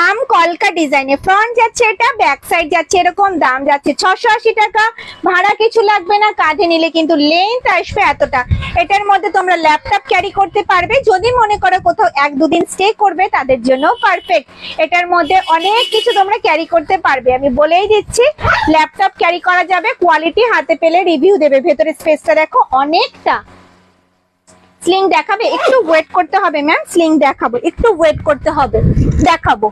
আম কলকা ডিজাইনে। ফ্রন্ট যাচ্ছে এটা, ব্যাক সাইড যাচ্ছে এরকম। দাম যাচ্ছে 680 টাকা, ভাড়া কিছু লাগবে না। কাঁধে নিলে কিন্তু লেন্থ আসবে এতটা। এটার মধ্যে তোমরা ল্যাপটপ ক্যারি করতে পারবে, যদি মনে করো কোথাও 1-2 দিন স্টে করবে তাদের জন্য পারফেক্ট। এটার মধ্যে অনেক কিছু তোমরা ক্যারি করতে পারবে, আমি বলেই দিচ্ছি। ল্যাপটপ ক্যারি করা যাবে, কোয়ালিটি হাতে পেলে রিভিউ দেবে। ভেতরে স্পেসটা দেখো অনেকটা। স্লিং দেখাবে, একটু ওয়েট করতে হবে ম্যাম, স্লিং দেখাবো, একটু ওয়েট করতে হবে, দেখাবো।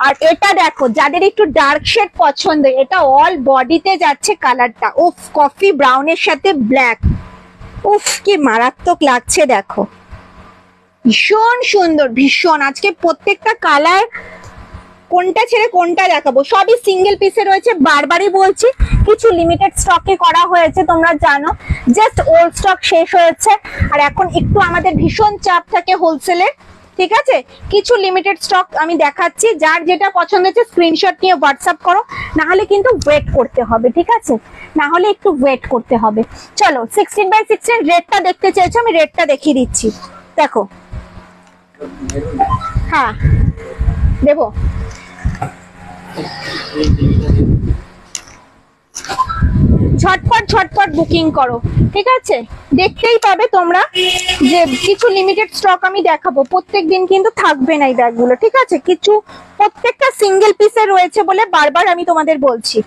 আর এটা দেখো, যাদের একটু ডার্ক শেড পছন্দ, এটা অল বডিতে যাচ্ছে কালারটা। উফ, কফি ব্রাউনের সাথে ব্ল্যাক, উফ কি মারাত্মক লাগছে দেখো, ভীষণ সুন্দর, ভীষণ। আজকে প্রত্যেকটা কালার কোনটা ছেড়ে কোনটা দেখাবো, সবই সিঙ্গেল পিসে রয়েছে। বারবারই বলছি, কিছু লিমিটেড স্টকে করা হয়েছে, তোমরা জানো। জাস্ট ওল্ড স্টক শেষ হয়েছে, আর এখন একটু আমাদের ভীষণ চাপ থাকে হোলসেলে। ঠিক আছে, কিছু লিমিটেড স্টক আমি দেখাচ্ছি, যার যেটা পছন্দ হচ্ছে স্ক্রিনশট নিয়ে হোয়াটসঅ্যাপ করো, না হলে কিন্তু ওয়েট করতে হবে। ঠিক আছে, না হলে একটু ওয়েট করতে হবে। চলো 16x16 রেডটা দেখতে চেয়েছো, আমি রেডটা দেখিয়ে দিচ্ছি, দেখো। হ্যাঁ দেবো, ঝটপট ঝটপট বুকিং করো। ঠিক আছে, দেখতেই পাবে তোমরা যে কিছু লিমিটেড স্টক আমি দেখাবো, প্রত্যেকদিন কিন্তু থাকবে না এই ব্যাগগুলো। ঠিক আছে, কিছু প্রত্যেকটা সিঙ্গেল পিসে রয়েছে বলে বারবার আমি তোমাদের বলছি,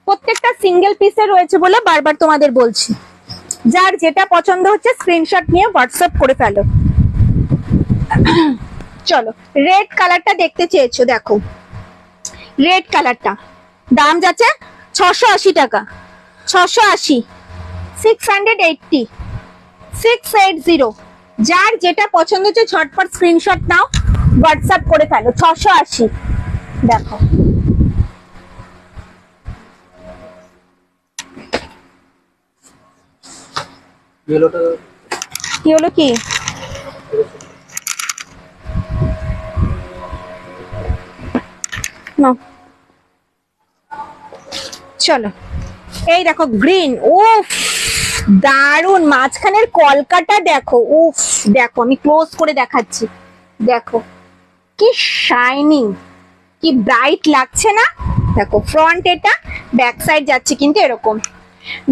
প্রত্যেকটা সিঙ্গেল পিসে রয়েছে বলে বারবার তোমাদের বলছি। যার যেটা পছন্দ হচ্ছে স্ক্রিনশট নিয়ে হোয়াটসঅ্যাপ করে ফেলো। চলো রেড কালারটা দেখতে চেয়েছো, দেখো রেড কালারটা। দাম যাচ্ছে 680 টাকা, 680, 680, 680। যার যেটা পছন্দ হচ্ছে ঝটপট স্ক্রিনশট নাও, হোয়াটসঅ্যাপ করে ফেলো। 680, দেখো ইয়েলোটা কি হলো, কি নাও। চলো এই দেখো গ্রিন, উফ দারুন। মাঝখানের কলকাটা দেখো, উফ দেখো, আমি ক্লোজ করে দেখাচ্ছি, দেখো কি শাইনিং, কি ব্রাইট লাগছে না। দেখো ফ্রন্ট এটা, ব্যাক সাইড যাচ্ছে কিন্তু এরকম।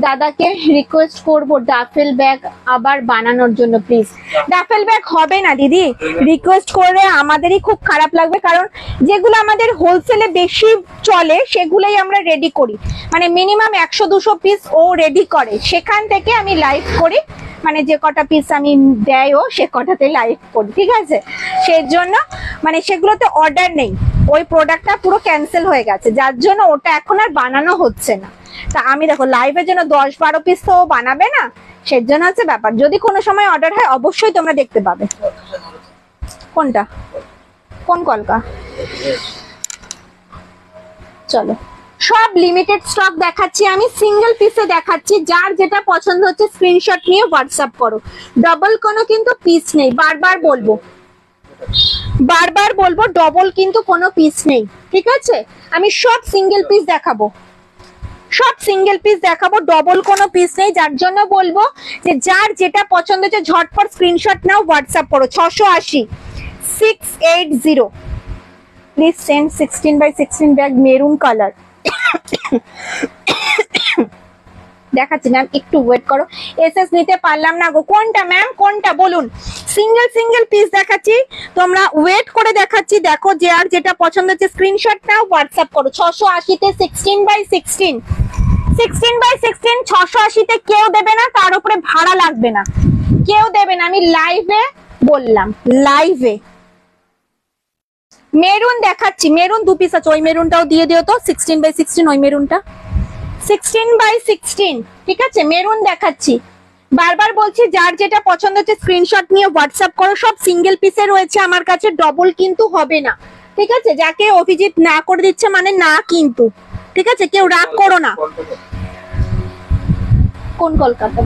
দাদাকে রিকোয়েস্ট করব ডাফেল ব্যাগ আবার বানানোর জন্য প্লিজ। ডাফেল ব্যাগ হবে না দিদি, রিকোয়েস্ট করে আমাদেরই খুব খারাপ লাগবে, কারণ যেগুলো আমাদের হোলসেলে বেশি চলে সেগুলোই আমরা রেডি করি, মানে মিনিমাম 100-200 পিস ও রেডি করে, সেখান থেকে আমি লাইভ করি, মানে যে কটা পিস আমি দেয় ও সে কটাতে লাইভ করি, ঠিক আছে? সেই জন্য মানে সেগুলোতে অর্ডার নেই, ওই প্রোডাক্টটা পুরো ক্যান্সেল হয়ে গেছে, যার জন্য ওটা এখন আর বানানো হচ্ছে না। তা আমি দেখো লাইভের জন্য 10-12 পিস তো বানাবে না, সেই জন্য হচ্ছে ব্যাপার। যদি কোনো সময় অর্ডার হয় অবশ্যই তোমরা দেখতে পাবে। কোনটা, কোন কলকা? চলো সব লিমিটেড স্টক দেখাচ্ছি আমি, সিঙ্গেল পিসে দেখাচ্ছি, যার যেটা পছন্দ হচ্ছে স্ক্রিনশট নিয়ে হোয়াটসঅ্যাপ করো। ডবল কোনো কিন্তু পিস নেই, বারবার বলবো ডবল কিন্তু কোনো পিস নেই, ঠিক আছে? আমি সব সিঙ্গেল পিস দেখাবো, সব সিঙ্গেল পিস দেখাবো, ডবল কোনো পিস নেই, যার জন্য বলবো যে যার যেটা পছন্দ হচ্ছে ঝটপট স্ক্রিনশট নাও, হোয়াটসঅ্যাপ করো। 680 680 please send 16x16 bag maroon colour. দেখাচ্ছি ম্যাম, একটু ওয়েট করো, এসএস নিতে পারলাম না গো। কোনটা ম্যাম, কোনটা বলুন? সিঙ্গেল পিস দেখাচ্ছি, তোমরা ওয়েট করে দেখাচ্ছি। দেখো যে আর যেটা পছন্দ হচ্ছে স্ক্রিনশট নাও, হোয়াটসঅ্যাপ করো। 680 তে 16x16 680 তে কেউ দেবে না, তার উপরে ভাড়া লাগবে না, কেউ দেবে না, আমি লাইভে বললাম, লাইভে। মেরুন দেখাচ্ছি, মেরুন 2 পিস আছে, ওই মেরুনটাও দিয়ে দিও তো, 16x16 ওই মেরুনটা, 16x16, ঠিক আছে? মেরুন দেখাচ্ছি, বারবার বলছি যার যেটা পছন্দ হচ্ছে স্ক্রিনশট নিয়ে হোয়াটসঅ্যাপ করো। সব সিঙ্গেল পিসে রয়েছে আমার কাছে, ডবল কিন্তু হবে না, ঠিক আছে? যাকে অভিজিৎ না করে দিচ্ছে মানে না কিন্তু, ঠিক আছে? কেউ রাগ করো না। কোন কলকাতা?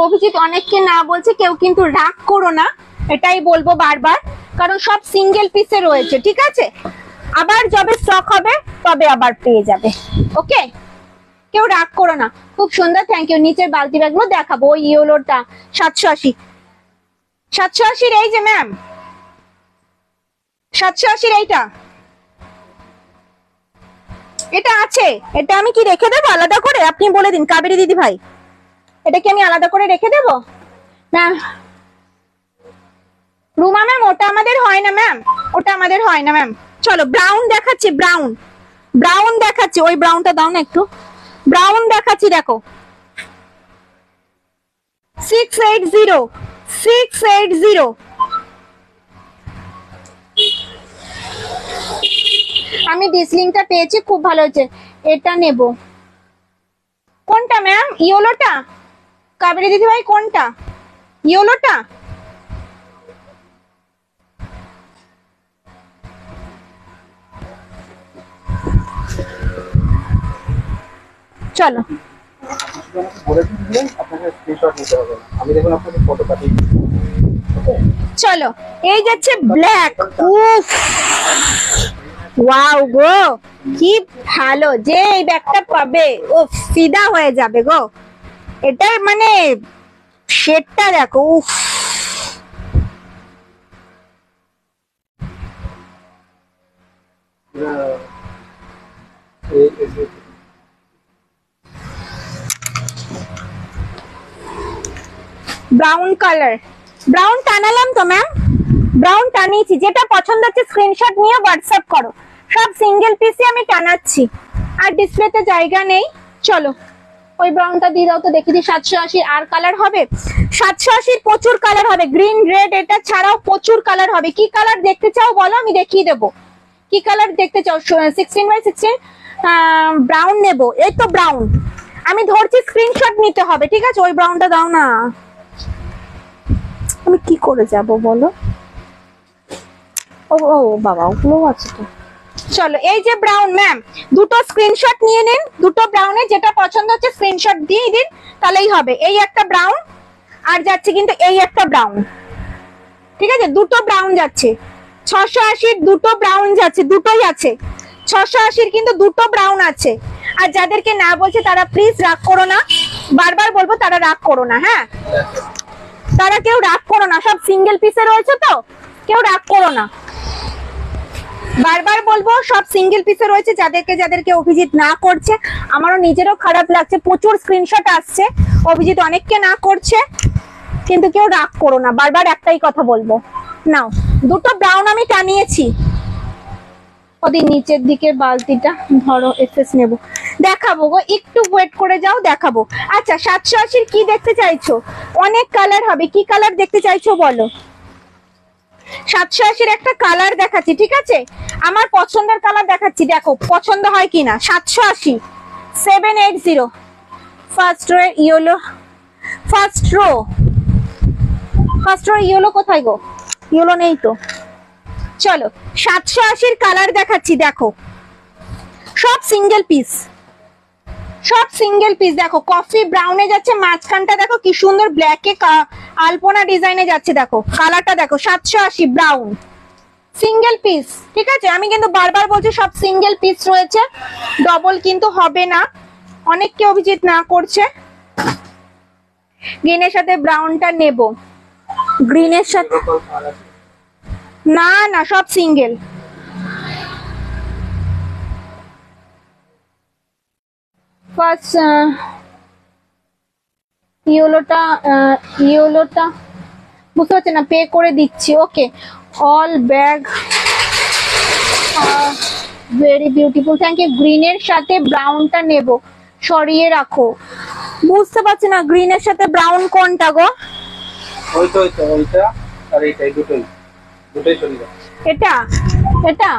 অভিজিৎ অনেককে না বলছে, কেউ কিন্তু রাগ করো না, এটাই বলবো বারবার, কারণ সব সিঙ্গেল পিসে রয়েছে, ঠিক আছে? আবার যবে স্টক হবে তবে আবার পেয়ে যাবে, ওকে? কেউ রাগ করো না। খুব সুন্দর, থ্যাংক ইউ। নিচের বালতি ব্যাগগুলো দেখাবো, ওই ইয়েলোটা 780 এই যে ম্যাম, 780 এইটা, এটা আছে, এটা আমি কি রেখে দেবো আলাদা করে? আপনি বলে দিন কাবেরী দিদি ভাই, এটা কি আমি আলাদা করে রেখে দেবো ম্যাম? রুমা ম্যাম ওটা আমাদের হয় না ম্যাম, ওটা আমাদের হয় না ম্যাম। চলো ব্রাউন দেখাচ্ছি, ব্রাউন দেখাচ্ছি, ওই ব্রাউনটা দাও না একটু, ব্রাউন দেখাচ্ছি, দেখো 680 আমি ডিসলিংটা পেয়েছি, খুব ভালো হয়েছে, এটা নেব। কোনটা ম্যাম? ইয়েলোটা? কাবেরী দিদি ভাই কোনটা? ইয়েলোটা? চলো চলো, এই যাচ্ছে ব্ল্যাক, উফ ওয়াও গো, কি ভালো যে এই ব্যাগটা পাবে, ও ফিদা হয়ে যাবে গো, এটা মানে শেডটা দেখো, উফ। ব্রাউন কালার, ব্রাউন টানালাম তো ম্যাম, ব্রাউন টানিয়েছি, যেটা পছন্দ হচ্ছে স্ক্রিনশট নিয়ে হোয়াটসঅ্যাপ করো। সব সিঙ্গেল পিসই আমি টানাচ্ছি, আর ডিসপ্লেতে জায়গা নেই। চলো ওই ব্রাউনটা দিয়ে দাও তো, দেখি দি। 780 আর কালার হবে? 780 প্রচুর কালার হবে, গ্রিন রেড এটা ছাড়াও প্রচুর কালার হবে। কি কালার দেখতে চাও বলো, আমি দেখিয়ে দেবো। কি কালার দেখতে চাও? 16x16 ব্রাউন নেবো, এই তো ব্রাউন আমি ধরছি, স্ক্রিনশট নিতে হবে, ঠিক আছে? ওই ব্রাউনটা দাও না, আমি কি করে যাব বলো? ও ও বাবা, ওগুলো আছে তো। চলো এই যে ব্রাউন ম্যাম, দুটো স্ক্রিনশট নিয়ে নিন, দুটো ব্রাউনে যেটা পছন্দ হচ্ছে স্ক্রিনশট দিয়ে দিন, তাহলেই হবে। এই একটা ব্রাউন, আর যাচ্ছে কিন্তু এই একটা ব্রাউন, ঠিক আছে? দুটো ব্রাউন যাচ্ছে, 680 দুটো ব্রাউন যাচ্ছে, দুটোই আছে 680 কিন্তু দুটো ব্রাউন আছে। আর যাদেরকে না বলছে তারা প্লিজ রাগ করো না, বারবার বলবো তারা রাগ করো না, হ্যাঁ? তারা কেউ রাগ করো না, সব সিঙ্গেল পিসে রয়েছে তো, কেউ রাগ করো না। বারবার বলবো সব সিঙ্গেল পিসে রয়েছে, যাদেরকে অভিজিৎ না করছে। আমারও নিজেরও খারাপ লাগছে, প্রচুর স্ক্রিনশট আসছে, অভিজিৎ অনেককে না করছে, কিন্তু কেউ রাগ করো না, বারবার একটাই কথা বলবো। নাও দুটো ব্রাউন আমি টানিয়েছি, ওদের নিচের দিকে বালতিটা ধরো, এক্সেস নেব, দেখাবো গো, একটু ওয়েট করে যাও, দেখাবো। আচ্ছা 780 কি দেখতে চাইছো? অনেক কালার হবে, কি কালার দেখতে চাইছো বলো? 780 একটা কালার দেখাচ্ছি, ঠিক আছে? আমার পছন্দের কালার দেখাচ্ছি, দেখো পছন্দ হয় কিনা। 780 780 first row yellow, first row yellow কোথায় গো? ইয়েলো নেই তো। চলো 780 কালার দেখাচ্ছি, দেখো সব সিঙ্গেল পিস, সব সিঙ্গেল পিস। দেখো কফি ব্রাউনে যাচ্ছে, মাঝখানটা দেখো কি সুন্দর ব্ল্যাকে আলপনা ডিজাইনে যাচ্ছে, দেখো কালারটা দেখো, 780 ব্রাউন সিঙ্গেল পিস, ঠিক আছে? আমি কিন্তু বারবার বলছি সব সিঙ্গেল পিস রয়েছে, ডবল কিন্তু হবে না, অনেককে অভিজিৎ না করছে। গ্রিনের সাথে ব্রাউনটা নেব, গ্রিনের সাথে না না, সব সিঙ্গেল। ফার্স্ট ইয়েলোটা বুঝতে পারছি না, পে করে দিচ্ছি। Okay, all bag very beautiful, thank you. গ্রিনের সাথে ব্রাউনটা নেব, সরিয়ে রাখো, বুঝতে পারছি না গ্রিনের সাথে ব্রাউন কোনটা গো? ওইটা আর এইটাই, দুটোই সরিয়ে দাও। এটা এটা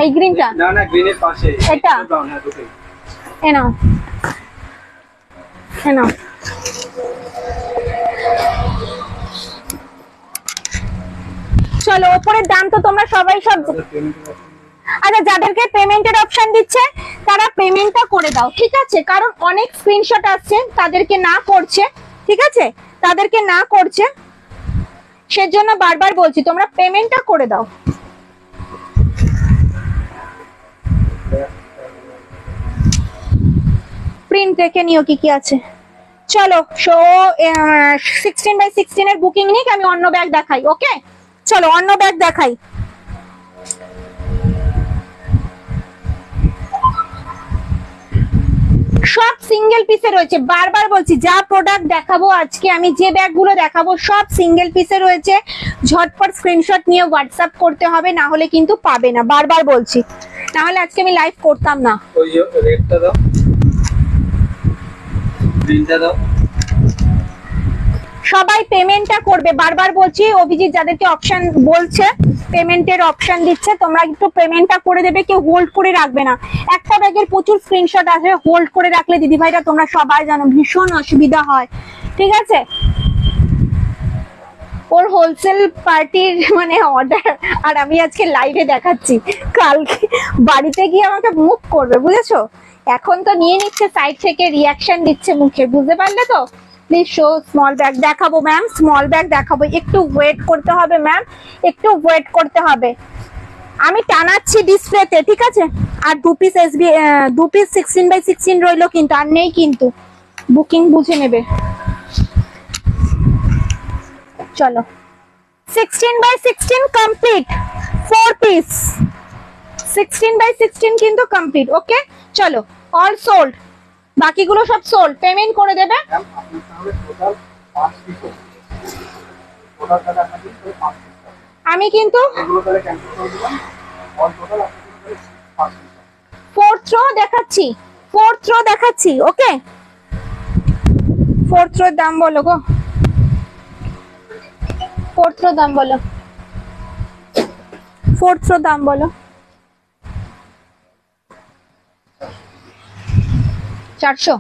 এই গ্রিনটা? না না, গ্রিনের পাশে এটা ব্রাউন, হ্যাঁ দুটোই। এনাও এনাও, চলো ওপরের দাম তো তোমরা সবাই সব। আচ্ছা যাদেরকে পেমেন্টের অপশন দিচ্ছে তারা পেমেন্টটা করে দাও, ঠিক আছে? কারণ অনেক স্ক্রিনশট আসছে, তাদেরকে না করছে, ঠিক আছে? তাদেরকে না করছে, সেজন্য বারবার বলছি তোমরা পেমেন্টটা করে দাও। প্রিন্ট দেখে নিও কি কি আছে। চলো 16x16 এর বুকিং নিক, আমি অন্য ব্যাগ দেখাই। ওকে চলো অন্য ব্যাগ দেখাই। সব সিঙ্গেল পিসে রয়েছে, বারবার বলছি যা প্রোডাক্ট দেখাবো আজকে, আমি যে ব্যাগগুলো দেখাবো সব সিঙ্গেল পিসে রয়েছে। ঝটপট স্ক্রিনশট নিয়ে হোয়াটসঅ্যাপ করতে হবে, না হলে কিন্তু পাবে না, বারবার বলছি, না হলে আজকে আমি লাইভ করতাম না। ওই রেডটা দাও, গ্রিনটা দাও। সবাই পেমেন্টটা করবে, বারবার বলছি। অভিজিৎ যাদেরকে অপশন বলছে, পেমেন্টের অপশন দিচ্ছে, তোমরা একটু পেমেন্টটা করে দেবে, কেউ হোল্ড করে রাখবে না। একটা ব্যাগের প্রচুর স্ক্রিনশট আছে, হোল্ড করে রাখলে দিদি ভাইরা তোমরা সবাই জানো ভীষণ অসুবিধা হয়, ঠিক আছে? ওর হোলসেল পার্টির মানে অর্ডার, আর আমি আজকে লাইভে দেখাচ্ছি, কালকে বাড়িতে গিয়ে আমাকে মুখ করবে, বুঝেছো? এখন তো নিয়ে নিচ্ছে সাইড থেকে, রিয়াকশন দিচ্ছে মুখে, বুঝতে পারলে তো? প্লিজ শো স্মল ব্যাগ দেখাবো ম্যাম, স্মল ব্যাগ দেখাবো, একটু ওয়েট করতে হবে ম্যাম, একটু ওয়েট করতে হবে। আমি টানাচ্ছি ডিসপ্লেতে, ঠিক আছে? আর দু পিস 16x16 রইলো কিন্তু, আর নেই কিন্তু, বুকিং বুঝে নেবে। চলো 16x16 কমপ্লিট, 4 পিস 16x16 কিন্তু কমপ্লিট। ওকে চলো অল সোল্ড, বাকিগুলো সব সোল্ড, পেমেন্ট করে দেবে। আমি কিন্তু ফোর্থ রো দেখাচ্ছি, ফোর্থ রো দেখাচ্ছি। ওকে ফোর্থ রোর দাম বলো গো, ফোর্থ রো দাম বলো, ফোর্থ রো দাম বলো। 400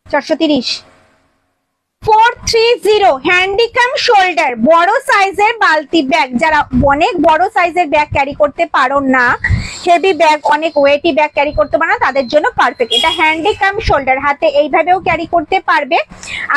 430 430 হ্যান্ডিকাম শোল্ডার, বড় সাইজের বালতি ব্যাগ, যারা অনেক বড় সাইজের ব্যাগ ক্যারি করতে পারো না, হেভি ব্যাগ, অনেক ওয়েটি ব্যাগ ক্যারি করতে পারো না, তাদের জন্য পারফেক্ট। এটা হ্যান্ডিকাম শোল্ডার, হাতে এইভাবেও ক্যারি করতে পারবে,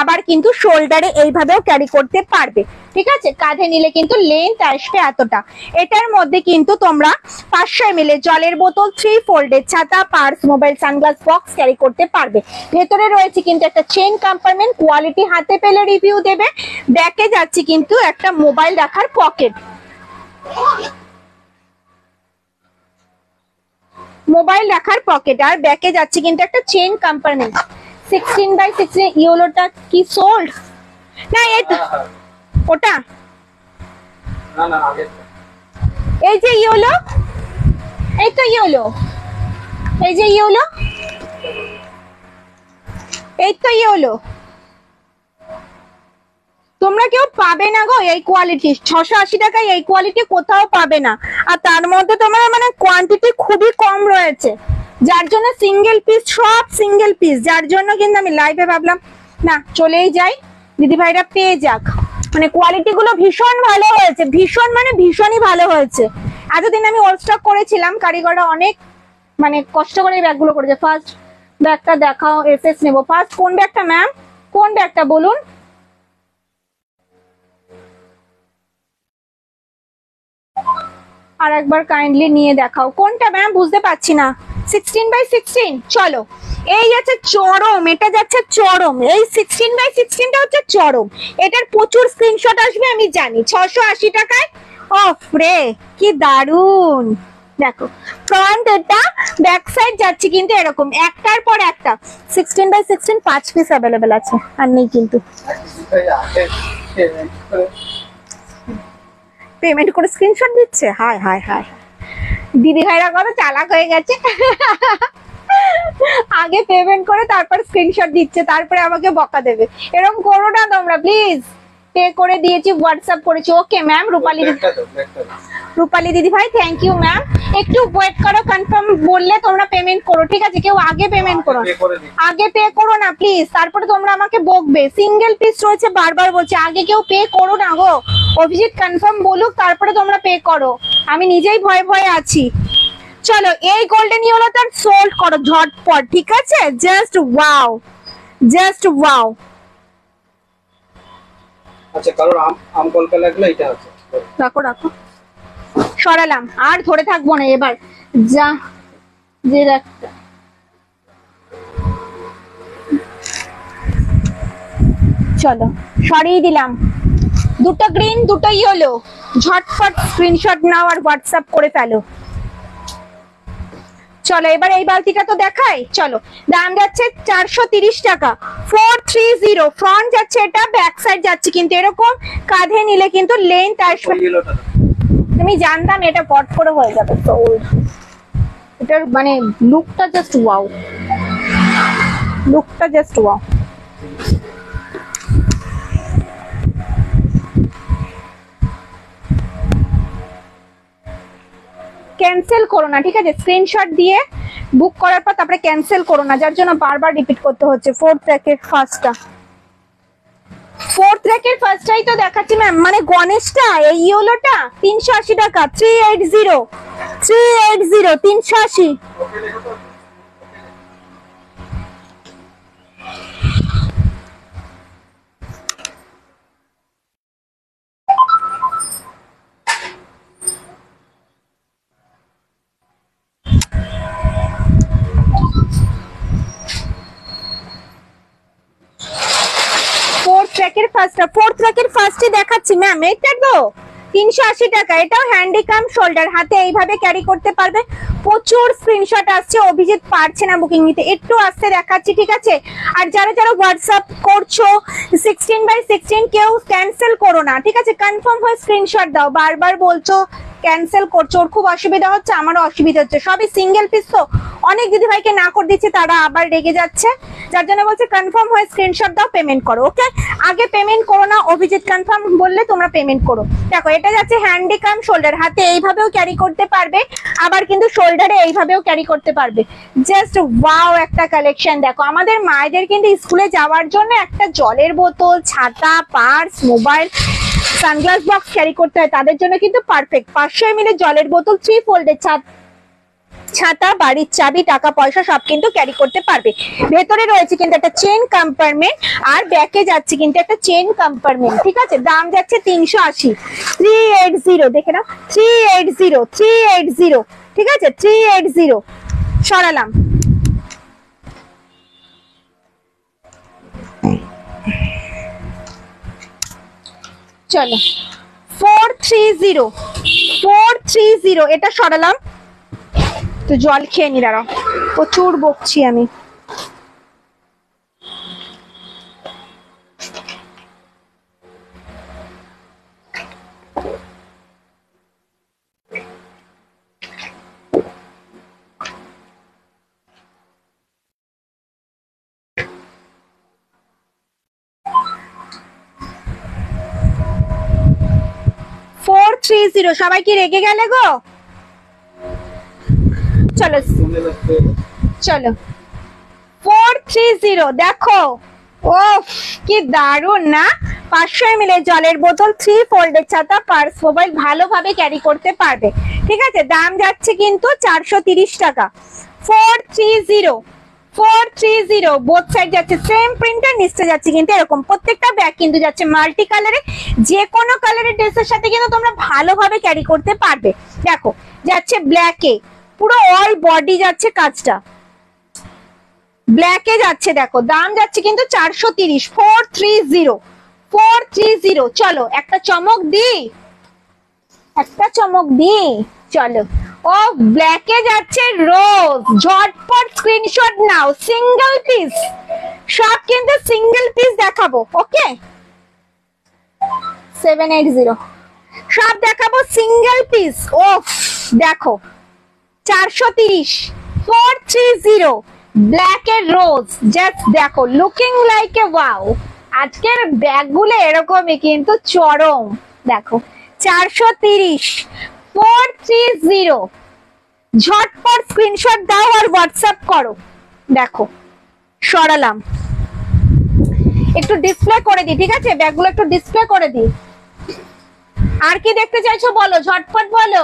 আবার কিন্তু শোল্ডারে এইভাবেও ক্যারি করতে পারবে, ঠিক আছে? কাঁধে নিলে কিন্তু লেন্থ আসবে এতটা। এটার মধ্যে কিন্তু তোমরা 500 ml জলের বোতল, 3 ফোল্ডের ছাতা, purse, mobile, sunglass box carry করতে পারবে। ভেতরে রয়েছে কিন্তু একটা চেইন কম্পার্টমেন্ট, কোয়ালিটি হাতে পেলে রিভিউ দেবে। ব্যাকে যাচ্ছে কিন্তু একটা মোবাইল রাখার পকেট, মোবাইল রাখার পকেট, আর ব্যাকে যাচ্ছে কিন্তু একটা চেন কম্পার্টমেন্ট। 16x16 ইয়েলোটা কি সোল্ড না? ওটা না না আগে এই যে ইয়েলো, এই তো ইয়েলো, এই যে ইয়েলো, এই তো ইয়েলো। তোমরা কেউ পাবে না গো এই কোয়ালিটি, 680 টাকায় এই কোয়ালিটি কোথাও পাবে না। আর তার মধ্যে তোমার মানে কোয়ান্টিটি খুবই কম রয়েছে, যার জন্য সিঙ্গেল পিস, সব সিঙ্গেল পিস, যার জন্য কিন্তু আমি লাইভে ভাবলাম না চলেই যাই, দিদি ভাইরা পেয়ে যাক। মানে কোয়ালিটি গুলো ভীষণ ভালো হয়েছে, ভীষণ মানে ভীষণই ভালো হয়েছে। এতদিন আমি ওল্ড স্টক করেছিলাম, কারিগররা অনেক মানে কষ্ট করে এই ব্যাগগুলো করেছে। ফার্স্ট ব্যাগটা দেখাও, এসএস নেবো। ফার্স্ট কোন ব্যাগটা ম্যাম, কোন ব্যাগটা বলুন? আর একবার কাইন্ডলি নিয়ে দেখাও কোনটা ম্যাম, বুঝতে পারছি না। 16x16 চলো, এই যাচ্ছে চরম, এটা যাচ্ছে চরম। এই 16x16টা হচ্ছে চরম, এটার প্রচুর স্ক্রিনশট আসবে আমি জানি। 680 টাকায় অফ রে, কি দারুন। দেখো ফ্রন্ট, এটা ব্যাক সাইড যাচ্ছে কিন্তু এরকম একটার পর একটা। 16x16 5 পিস অ্যাভেলেবেল আছে, আর নেই কিন্তু। পেমেন্ট করে স্ক্রিনশট দিচ্ছে, হায় হায় হায়, দিদি ভাইরা কত চালাক হয়ে গেছে। আগে পেমেন্ট করে তারপর স্ক্রিনশট দিচ্ছে, তারপরে আমাকে বকা দেবে। এরকম করো না তোমরা প্লিজ। পে করে দিয়েছি, হোয়াটসঅ্যাপ করেছি। ওকে ম্যাম, রূপালী দিদি ভাই থ্যাংক ইউ ম্যাম। একটু ওয়েট করো, কনফার্ম বললে তোমরা পেমেন্ট করো, ঠিক আছে? কেউ আগে পেমেন্ট করো, আগে পে করো না প্লিজ, তারপরে তোমরা আমাকে বকবে। সিঙ্গেল পিস রয়েছে, বারবার বলছে আগে কেউ পে করো না গো। অভিজিৎ কনফার্ম বলুক, তারপরে তোমরা পে করো, আমি নিজেই ভয়ে ভয়ে আছি। চলো এই গোল্ডেন ইয়েলোটা সোল্ড করো ঝটপট, ঠিক আছে? Just wow, just wow. আচ্ছা কারোর আম কলকা লাগলে এটা আছে, রাখো রাখো, সরালাম, আর ধরে থাকবো না এবার। যা যে একটা চলো সরিয়ে দিলাম। দুটো গ্রিন, দুটো ইয়েলো, ঝটপট স্ক্রিনশট নাও আর হোয়াটসঅ্যাপ করে ফেলো। চলো এবার এই বালতিটা তো দেখাই। চলো, দাম যাচ্ছে 430 টাকা, 430। ফ্রন্ট যাচ্ছে এটা, ব্যাক সাইড যাচ্ছে কিন্তু এরকম, কাঁধে নিলে কিন্তু লেন্থ আসবে। তুমি জানতাম এটা পট করে হয়ে যাবে তো। এটার মানে লুকটা জাস্ট ওয়াও, লুকটা জাস্ট ওয়াও। ক্যান্সেল করো না, ঠিক আছে? স্ক্রিনশট দিয়ে বুক করার পর তারপরে ক্যান্সেল করো না, যার জন্য বারবার রিপিট করতে হচ্ছে। ফোর্থ র্যাকের ফার্স্টটাই তো দেখাচ্ছি ম্যাম, মানে গণেশটা, এই ইয়েলোটা 380 টাকা, 380 380। ফোর্থ র্যাকের ফার্স্টে দেখাচ্ছি ম্যাম, এটা তো 380 টাকা। এটাও হ্যান্ডিক্যাম শোল্ডার, হাতে এইভাবে ক্যারি করতে পারবে। প্রচুর স্ক্রিনশট আসছে, অভিজিৎ পারছে না বুকিং নিতে, একটু আসতে দেখাচ্ছি, ঠিক আছে? আর যারা যারা হোয়াটসঅ্যাপ করছো 16x16 কেউ ক্যান্সেল করো না, ঠিক আছে? কনফার্ম হয়ে স্ক্রিনশট দাও। বারবার বলছো ক্যান্সেল করছো, ওর খুব অসুবিধা হচ্ছে, আমারও অসুবিধা হচ্ছে। সবই সিঙ্গেল পিস তো, অনেক দিদি ভাইকে না করে দিচ্ছে, তারা আবার রেগে যাচ্ছে, যার জন্য বলছে কনফার্ম হয়ে স্ক্রিনশট দাও, পেমেন্ট করো। ওকে, আগে পেমেন্ট করো না, অভিজিৎ কনফার্ম বললে তোমরা পেমেন্ট করো। দেখো এটা যাচ্ছে হ্যান্ডিক্যাম শোল্ডার, হাতে এইভাবেও ক্যারি করতে পারবে, আবার কিন্তু শোল্ডারে এইভাবেও ক্যারি করতে পারবে। জাস্ট ওয়াও একটা কালেকশন। দেখো আমাদের মায়েদের কিন্তু স্কুলে যাওয়ার জন্য একটা জলের বোতল, ছাতা, purse, mobile, sunglass box carry করতে হয়, তাদের জন্য কিন্তু পারফেক্ট। 500 ml জলের বোতল, 3 ফোল্ডের ছাতা, বাড়ির চাবি, টাকা পয়সা সব কিন্তু ক্যারি করতে পারবে। ভেতরে রয়েছে কিন্তু একটা চেন কম্পার্টমেন্ট, আর ব্যাকে যাচ্ছে কিন্তু একটা চেন কম্পার্টমেন্ট, ঠিক আছে? দাম যাচ্ছে 380, 380 দেখে নাও, 380, ঠিক আছে? 380 সরালাম। চলো 430 এটা সরালাম। তো জল খেয়ে নি, দাঁড়াও, প্রচুর বকছি আমি। ফোর থ্রি জিরো, সবাই কি রেগে গেলে গো? চলো চলো 430 দেখো। ও কি দারুন না, 500 ml জলের বোতল, 3 ফোল্ডের ছাতা, পার্স, মোবাইল ভালোভাবে ক্যারি করতে পারবে। ঠিক আছে, দাম যাচ্ছে কিন্তু 430 টাকা। 430 বোথ সাইড যাচ্ছে সেম প্রিন্টার, নিচে যাচ্ছে কিন্তু এরকম। প্রত্যেকটা ব্যাগ কিন্তু যাচ্ছে মাল্টি কালারে, যে কোনো কালারের ড্রেসের সাথে কিন্তু তোমরা ভালোভাবে ক্যারি করতে পারবে। দেখো যাচ্ছে ব্ল্যাকে, পুরো অল বডি যাচ্ছে কাজটা ব্ল্যাকে যাচ্ছে। দেখো দাম যাচ্ছে কিন্তু 430। 430। চলো একটা চমক দি, চলো। ও ব্ল্যাকে যাচ্ছে রোজ, ঝটপট স্ক্রিনশট নাও, সিঙ্গেল পিস, সব কিন্তু সিঙ্গেল পিস দেখাবো। ওকে 780 সব দেখাবো সিঙ্গেল পিস। ও দেখো 430। 430 ব্ল্যাক এর রোজ, জাস্ট দেখো, লুকিং লাইক এ ওয়াও। আজকের ব্যাগগুলো এরকমই কিন্তু চরম। দেখো 430। 430 ঝটপট স্ক্রিনশট দাও আর হোয়াটসঅ্যাপ করো। দেখো সরালাম, একটু ডিসপ্লে করে দিই, ঠিক আছে, ব্যাগগুলো একটু ডিসপ্লে করে দিই। আর কি দেখতে চাইছো বলো, ঝটপট বলো।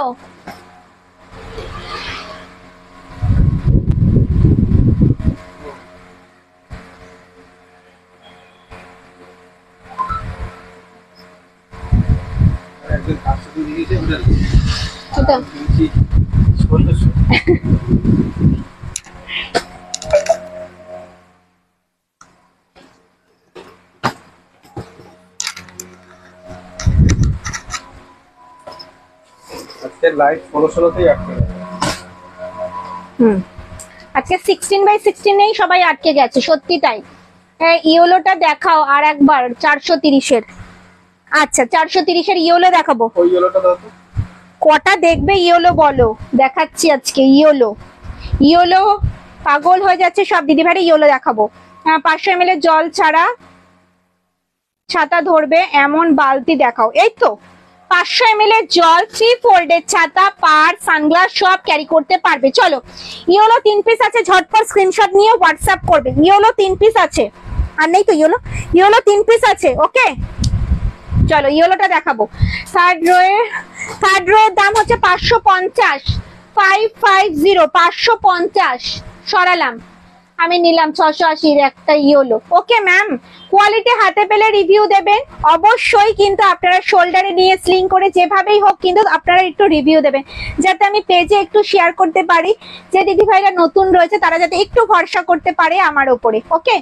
লাইট 16-16তেই আটকে গেছে। আজকে 16/16 নেই, সবাই আটকে গেছে, সত্যি তাই। ইয়েলোটা দেখাও আর একবার, 430 আচ্ছা 430 ইয়েলো দেখাবো। ওই ইয়েলোটা দাও তো। কটা দেখবে ইয়েলো বলো, দেখাচ্ছি আজকে ইয়েলো পাগল হয়ে যাচ্ছে সব দিদি ভাই, ইয়েলো দেখাবো। 500 ml জল ছাড়া ছাতা ধরবে এমন বালতি দেখাও। এই তো 500 ml জল, 3 ফোল্ডের ছাতা, পার, সানগ্লাস সব ক্যারি করতে পারবে। চলো ইয়েলো 3 পিস আছে, ঝটপট স্ক্রিনশট নিয়ে হোয়াটসঅ্যাপ করবে। ইয়েলো 3 পিস আছে, আর নেই তো ইয়েলো 3 পিস আছে। ওকে চলো ইয়েলোটা দেখাবো। থার্ড রোয়ের দাম হচ্ছে 550। 550 550 সরালাম, আমি নিলাম 680 একটা ইয়েলো। ওকে ম্যাম, কোয়ালিটি হাতে পেলে রিভিউ দেবেন অবশ্যই, কিন্তু আপনারা শোল্ডারে নিয়ে স্লিং করে যেভাবেই হোক কিন্তু আপনারা একটু রিভিউ দেবেন, যাতে আমি পেজে একটু শেয়ার করতে পারি, যে দিদি ভাইরা নতুন রয়েছে তারা যাতে একটু ভরসা করতে পারে আমার উপরে। ওকে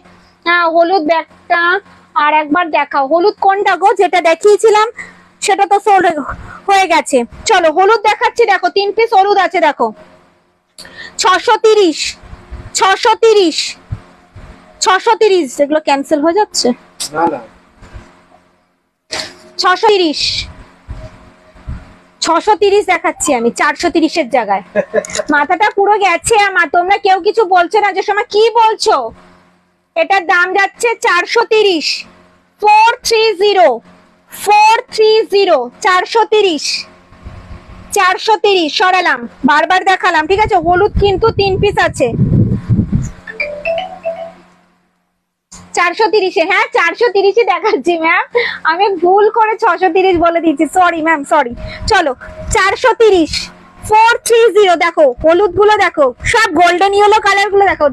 হলুদ ব্যাগটা আর একবার দেখাও। হলুদ কোনটা গো, যেটা দেখিয়েছিলাম সেটা তো সোল্ড হয়ে গেছে। চলো হলুদ দেখাচ্ছি, দেখো 3 পিস হলুদ আছে। দেখো 630 এগুলো ক্যান্সেল হয়ে যাচ্ছে। না না 630 দেখাচ্ছি আমি 430 এর জায়গায়। মাথাটা পুরো গেছে আমার, তোমরা কেউ কিছু বলছো না, যে সময় কি বলছো। এটার দাম যাচ্ছে 430। 430 430 সরালাম, বারবার দেখালাম, ঠিক আছে। হলুদ কিন্তু 3 পিস আছে 430। হ্যাঁ 430 দেখাচ্ছি ম্যাম, আমি ভুল করে 630 বলে দিয়েছি, সরি ম্যাম, সরি। চলো 430। 430 দেখো হলুদ গুলো, দেখো সব গোল্ডেন ইয়েলো কালার গুলো, দেখো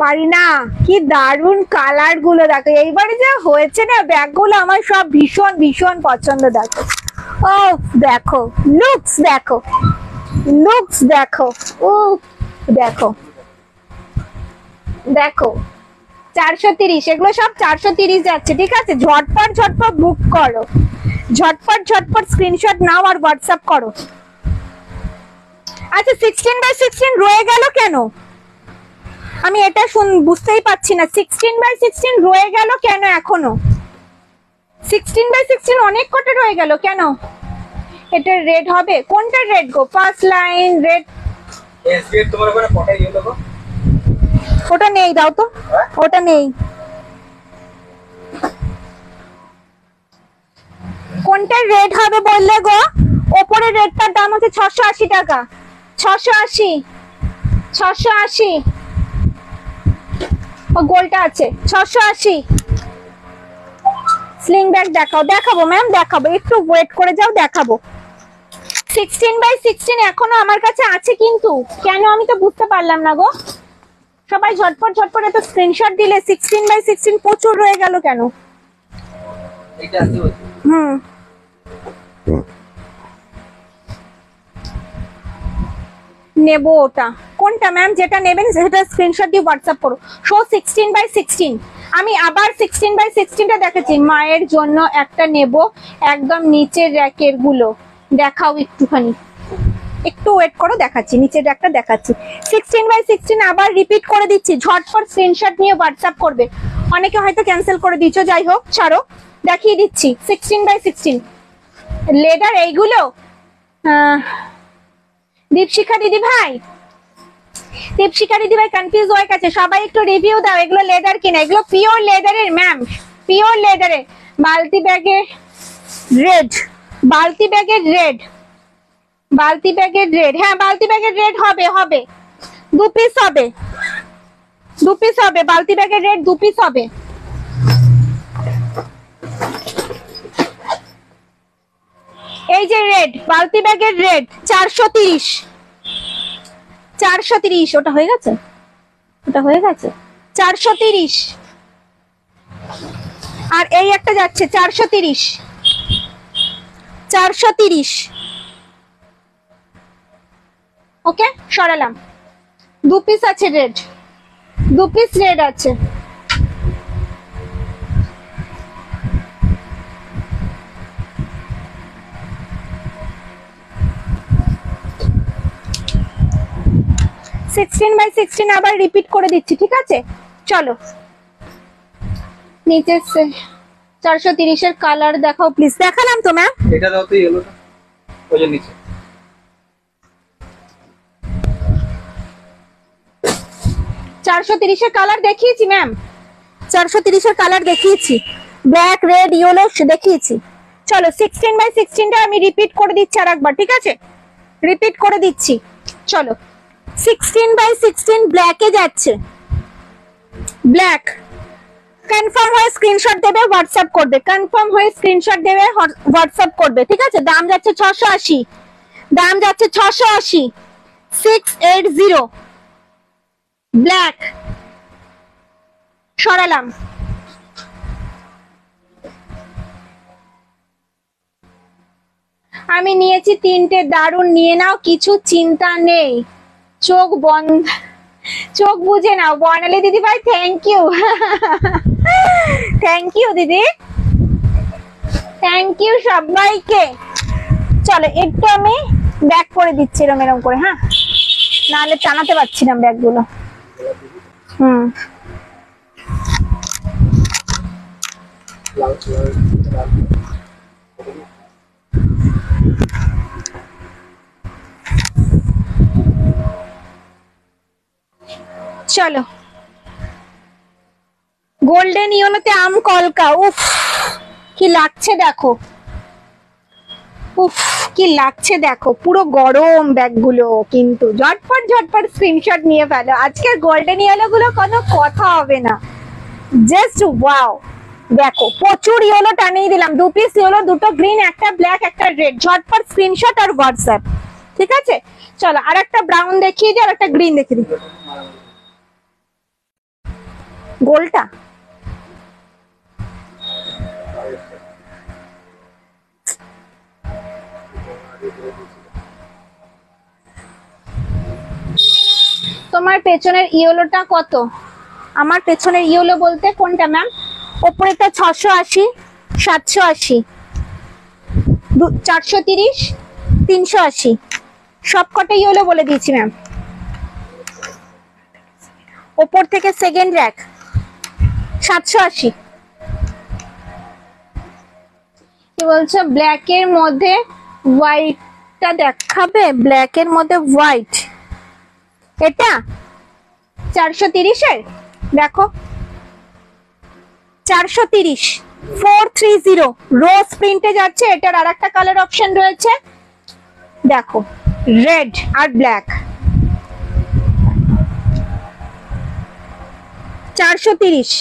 পারি না, কি দারুন কালার গুলো দেখো। এইবারে যা হয়েছে না ব্যাগ গুলো আমার সব ভীষণ ভীষণ পছন্দ। দেখো ও দেখো লুকস, ও দেখো 430, এগুলো সব 430 যাচ্ছে, ঠিক আছে। ঝটপট বুক করো, ঝটপট স্ক্রিনশট নাও আর হোয়াটসঅ্যাপ করো। আচ্ছা 16/16 রয়ে গেল কেন? আমি এটা বুঝতেই পারছি না, 16/16 রয়ে গেল কেন এখনো? 16/16 অনেক কটা রয়ে গেল কেন? এটা রেড হবে, কোনটা রেড গো? First line red. এসবিএ তোমার ওখানে কটা ইয়েলো গো? ওটা নেই, দাও তো। ওটা নেই, কোনটা রেড হবে বললে গো? ওপরে রেডটার দাম হচ্ছে 680 টাকা। 680, 680। ও গোলটা আছে 680। স্লিং ব্যাগ দেখাও। দেখাবো ম্যাম, দেখাবো, একটু ওয়েট করে যাও, দেখাবো। 16/16 এখনো আমার কাছে আছে, কিন্তু কেন আমি তো বুঝতে পারলাম না গো। সবাই ঝটপট ঝটপট এত স্ক্রিনশট দিলে 16/16 প্রচুর রয়ে গেল কেন? এইটা আছে বলছি। নেবো ওটা। কোনটা ম্যাম? যেটা নেবেন সেটা স্ক্রিনশট দিয়ে হোয়াটসঅ্যাপ করো। শো 16/16। আমি আবার 16/16টা দেখাচ্ছি। মায়ের জন্য একটা নেব, একদম নিচের র্যাকের গুলো দেখাও একটুখানি, একটু ওয়েট করো, দেখাচ্ছি নিচের র্যাকটা দেখাচ্ছি। 16/16 আবার রিপিট করে দিচ্ছি, ঝটপট স্ক্রিনশট নিয়ে হোয়াটসঅ্যাপ করবে। অনেকে হয়তো ক্যান্সেল করে দিচ্ছ, যাই হোক ছাড়ো, দেখিয়ে দিচ্ছি। 16/16 লেদার এইগুলো। দীপশিখা দিদি ভাই, দীপশিখা দিদি ভাই কনফিউজ হয়ে গেছে, সবাই একটু রিভিউ দাও। এগুলো লেদার কিনা? এগুলো পিওর লেদারের ম্যাম, পিওর লেদারের। বালতি ব্যাগে রেড, বালতি ব্যাগের রেড, বালতি ব্যাগের রেড। হ্যাঁ বালতি ব্যাগের রেড হবে, হবে 2 পিস হবে, 2 পিস হবে। বালতি ব্যাগের রেড 2 পিস হবে। এই যে রেড, বালতি ব্যাগের রেড 430, 430। ওটা হয়ে গেছে, ওটা হয়ে গেছে 430। আর এই একটা যাচ্ছে 430, 430। ওকে সরালাম। 2 পিস আছে রেড, 2 পিস রেড আছে। (16/16) আবার রিপিট করে দিচ্ছি, ঠিক আছে? চলো নিচে 430 এর কালার দেখাও প্লিজ। দেখালাম তো ম্যাম, এটা দাও তো ইয়েলোটা, ওই যে নিচে। 430 এর কালার দেখিয়েছি ম্যাম, 430 এর কালার দেখিয়েছি, ব্ল্যাক রেড ইয়েলো দেখিয়েছি। চলো 16/16টা আমি রিপিট করে দিচ্ছি আর একবার, ঠিক আছে? রিপিট করে দিচ্ছি, চলো। 16/16 ব্ল্যাকে যাচ্ছে, ব্ল্যাক। কনফার্ম হয়ে স্ক্রিনশট দেবে, হোয়াটসঅ্যাপ করবে। কনফার্ম হয়ে স্ক্রিনশট দেবে, হোয়াটসঅ্যাপ করবে, ঠিক আছে? দাম যাচ্ছে 680, দাম যাচ্ছে 680। 680 ব্ল্যাক। সরালাম। আমি নিয়েছি 3টে, দারুন, নিয়ে নাও, কিছু চিন্তা নেই। চোখ বন্ধ, চোখ বুঝে নাও। বর্ণালী দিদি ভাই থ্যাংক ইউ, থ্যাংক ইউ দিদি, থ্যাংক ইউ সবাইকে। চলো একটু আমি ব্যাক করে দিচ্ছি এরম এরম করে, হ্যাঁ, নাহলে টানাতে পারছি না ব্যাগগুলো। চলো গোল্ডেন ইয়েলোতে আম কলকা। উফ কি লাগছে দেখো, উফ কি লাগছে দেখো, পুরো গরম ব্যাগগুলো। কিন্তু ঝটপট ঝটপট স্ক্রিনশট নিয়ে ফেলো। আজকের গোল্ডেন ইয়েলো গুলো কোনো কথা হবে না, জাস্ট ওয়াও। দেখো প্রচুর ইয়েলো টানিয়ে দিলাম, 2 পিস ইয়েলো, 2টো গ্রিন, একটা ব্ল্যাক, একটা রেড। ঝটপট স্ক্রিনশট আর হোয়াটসঅ্যাপ, ঠিক আছে? চলো আর একটা ব্রাউন দেখিয়ে দিই, আর একটা গ্রিন দেখিয়ে দিই। গোলটা তোমার পেছনের ইয়েলোটা কত? আমার পেছনের ইয়েলো বলতে কোনটা ম্যাম? ওপরেটা 680, 780, 430, 380। সবকটাই ইয়েলো বলে দিয়েছি ম্যাম। ওপর থেকে সেকেন্ড র্যাক 780। কি বলছো ব্ল্যাক এর মধ্যে হোয়াইটটা দেখাবে? ব্ল্যাক এর মধ্যে হোয়াইট, এটা 430 এর দেখো, 430 430 রোজ প্রিন্টে যাচ্ছে। এটার আর একটা কালার অপশন রয়েছে দেখো, রেড আর ব্ল্যাক। 430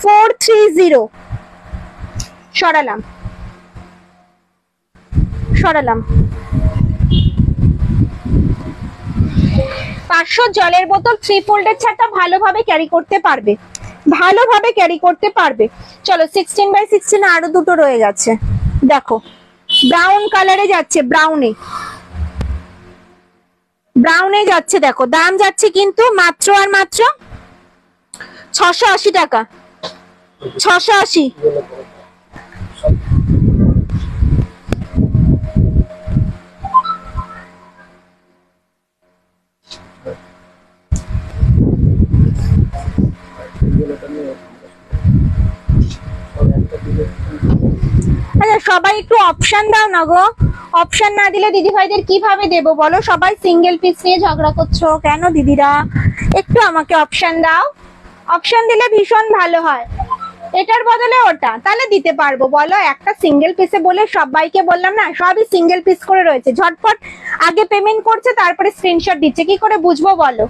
430 সরালাম সরালাম। 500 জলের বোতল 3 ফোল্ডের ছাতা ভালোভাবে ক্যারি করতে পারবে, ভালোভাবে ক্যারি করতে পারবে। চলো 16x16 আরো দুটো রয়ে গেছে দেখো, ব্রাউন কালারে যাচ্ছে, ব্রাউনে ব্রাউনে যাচ্ছে দেখো। দাম যাচ্ছে কিন্তু মাত্র আর মাত্র 680 টাকা, 680। আচ্ছা সবাই একটু অপশন দাও না গো, অপশন না দিলে দিদি ভাইদের কিভাবে দেবো বলো? সবাই সিঙ্গেল পিস নিয়ে ঝগড়া করছো কেন দিদিরা? একটু আমাকে অপশন দাও, অপশন দিলে ভীষণ ভালো হয়। এটার বদলে ওটা তাহলে দিতে পারবো বলো। একটা সিঙ্গেল পিসে বলে সবাইকে বললাম না, সবই সিঙ্গেল পিস করে রয়েছে। ঝটপট আগে পেমেন্ট করছে তারপরে স্ক্রিনশট দিচ্ছে, কি করে বুঝবো বলো?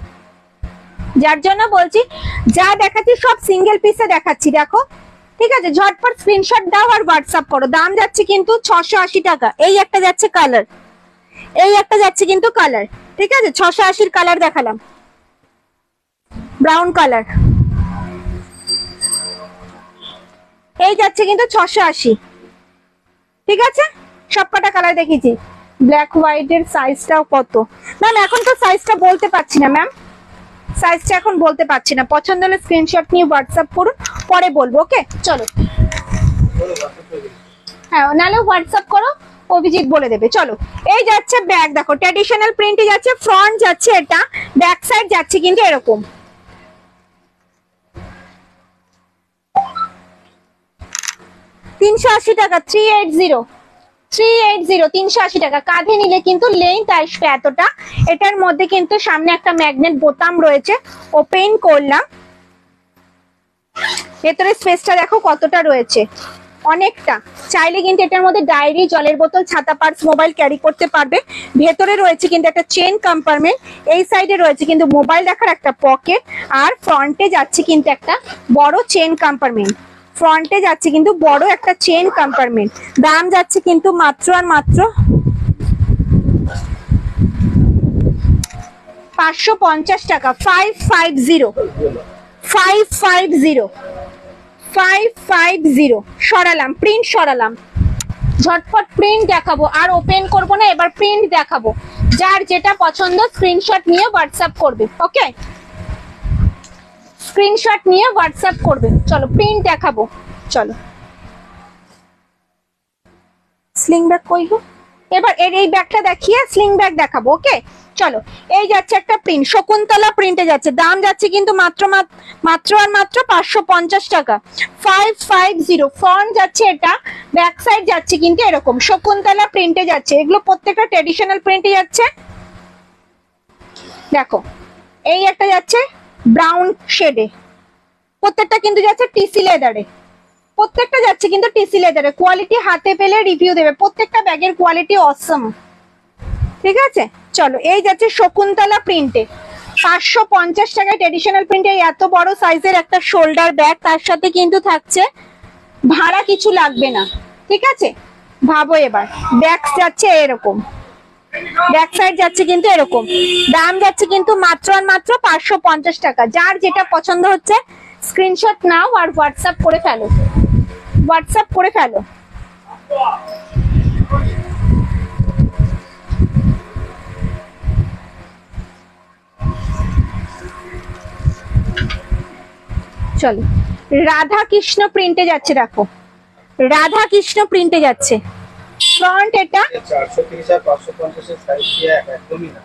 যার জন্য বলছি যা দেখাচ্ছি সব সিঙ্গেল পিসে দেখাচ্ছি দেখো, ঠিক আছে? ঝটপট স্ক্রিনশট দাও আর হোয়াটসঅ্যাপ করো। দাম যাচ্ছে কিন্তু 680 টাকা। এই একটা যাচ্ছে কালার, এই একটা যাচ্ছে কিন্তু কালার, ঠিক আছে? 680 কালার দেখালাম, ব্রাউন কালার। এই যাচ্ছে কিন্তু 680, ঠিক আছে? সবকটা কালার দেখিয়েছি। ব্ল্যাক হোয়াইট এর সাইজটাও কত ম্যাম? এখন তো সাইজটা বলতে পারছি না ম্যাম, সাইজটা এখন বলতে পারছি না। পছন্দ হলে স্ক্রিনশট নিয়ে হোয়াটসঅ্যাপ করুন, পরে বলবো। ওকে চলো, হ্যাঁ নাহলে হোয়াটসঅ্যাপ করো, অভিজিৎ বলে দেবে। চলো এই যাচ্ছে ব্যাগ দেখো, ট্র্যাডিশনাল প্রিন্টে যাচ্ছে। ফ্রন্ট যাচ্ছে এটা, ব্যাক সাইড যাচ্ছে কিন্তু এরকম। $380 380 380 টাকা। কাঁধে নিলে কিন্তু লেন্থ আসবে এতটা। এটার মধ্যে কিন্তু সামনে একটা ম্যাগনেট বোতাম রয়েছে, ওপেন করলাম। ভেতরে স্পেসটা দেখো কতটা রয়েছে, অনেকটা। চাইলে কিন্তু এটার মধ্যে ডায়েরি, জলের বোতল, ছাতা, পার্স, মোবাইল ক্যারি করতে পারবে। ভেতরে রয়েছে কিন্তু একটা চেন কম্পার্টমেন্ট, এই সাইডে রয়েছে কিন্তু মোবাইল রাখার একটা পকেট, আর ফ্রন্টে যাচ্ছে কিন্তু একটা বড় চেন কম্পার্টমেন্ট। ফ্রন্টে যাচ্ছে কিন্তু বড় একটা চেন কম্পার্টমেন্ট। দাম যাচ্ছে কিন্তু মাত্র আর মাত্র 550 টাকা। 550 550 550 সরালাম, প্রিন্ট সরালাম। ঝটপট প্রিন্ট দেখাবো, আর ওপেন করব না, এবার প্রিন্ট দেখাবো। যার যেটা পছন্দ স্ক্রিনশট নিয়ে হোয়াটসঅ্যাপ করবে। ওকে, স্ক্রিনশট নিয়ে হোয়াটসঅ্যাপ করবে। চলো প্রিন্ট দেখাবো। চলো স্লিং ব্যাগ কই গো? এবার এই ব্যাগটা দেখিয়ে স্লিং ব্যাগ দেখাবো। ওকে চলো, এই যাচ্ছে একটা প্রিন্ট, শকুন্তলা প্রিন্টে যাচ্ছে। দাম যাচ্ছে কিন্তু মাত্র আর মাত্র 550 টাকা। 550 ফ্রন্ট যাচ্ছে এটা, ব্যাক সাইড যাচ্ছে কিন্তু এরকম। শকুন্তলা প্রিন্টে যাচ্ছে, এগুলো প্রত্যেকটা ট্র্যাডিশনাল প্রিন্টে যাচ্ছে। দেখো এই একটা যাচ্ছে ব্রাউন শেডে, প্রত্যেকটা কিন্তু যাচ্ছে টিসি লেদারে, প্রত্যেকটা যাচ্ছে কিন্তু টিসি লেদারে। কোয়ালিটি হাতে পেলে রিভিউ দেবে, প্রত্যেকটা ব্যাগের কোয়ালিটি অসম, ঠিক আছে? চলো এই যাচ্ছে শকুন্তলা প্রিন্টে, 550 টাকায় ট্র্যাডিশনাল প্রিন্টে এত বড় সাইজের একটা শোল্ডার ব্যাগ। তার সাথে কিন্তু থাকছে ভাড়া, কিছু লাগবে না, ঠিক আছে? ভাবো এবার, ব্যাগ যাচ্ছে এরকম, ব্যাক সাইড যাচ্ছে কিন্তু এরকম। দাম যাচ্ছে কিন্তু মাত্র আর মাত্র 550 টাকা। যার যেটা পছন্দ হচ্ছে স্ক্রিনশট নাও আর হোয়াটসঅ্যাপ করে ফেলো, হোয়াটসঅ্যাপ করে ফেলো। চলো রাধা কৃষ্ণ প্রিন্টে যাচ্ছে, দেখো রাধা কৃষ্ণ প্রিন্টে যাচ্ছে। ফ্রন্ট এটা 430 আর 550 এর সাইজ কি একদমই না।